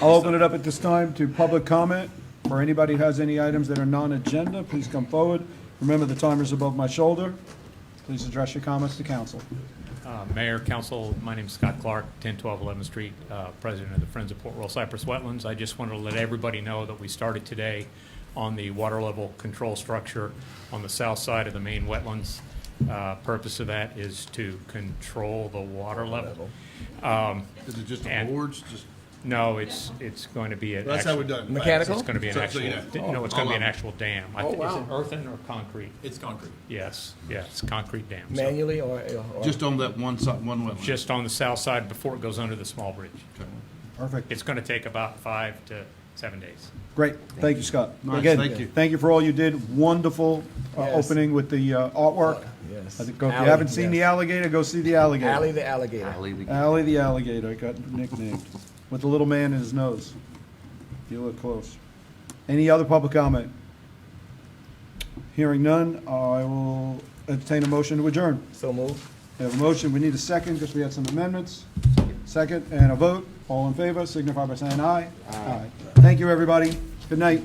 I'll open it up at this time to public comment. For anybody who has any items that are non-agenda, please come forward. Remember, the timer's above my shoulder. Please address your comments to council. Mayor, Council, my name is Scott Clark, 1012 11th Street, President of the Friends of Port Royal Cypress Wetlands. I just wanted to let everybody know that we started today on the water level control structure on the south side of the main wetlands. Purpose of that is to control the water level. Is it just And- boards? Just No, it's going to be an that's how actual- we're done. Mechanical? It's going to be an So actual, you know, no, it's going to be an all actual dam. Oh, Is it wow. earthen or concrete? It's concrete. Yes, it's concrete dam. So Manually or Just on that one side, one wetland. just on the south side before it goes under the small bridge. Perfect. It's going to take about 5 to 7 days. Great. Thank you, Scott. Nice, Again, thank you. Thank you for all you did. Wonderful Yes. opening with the artwork. Yes. I think if you Alley, haven't seen yes. the alligator, go see the alligator. Alley the alligator. Allie the alligator got nicknamed, with the little man in his nose. You look close. Any other public comment? Hearing none, I will entertain a motion to adjourn. So move. We have a motion, we need a second, because we had some amendments. Second, and a vote. All in favor, signify by saying aye. Aye. Thank you, everybody. Good night.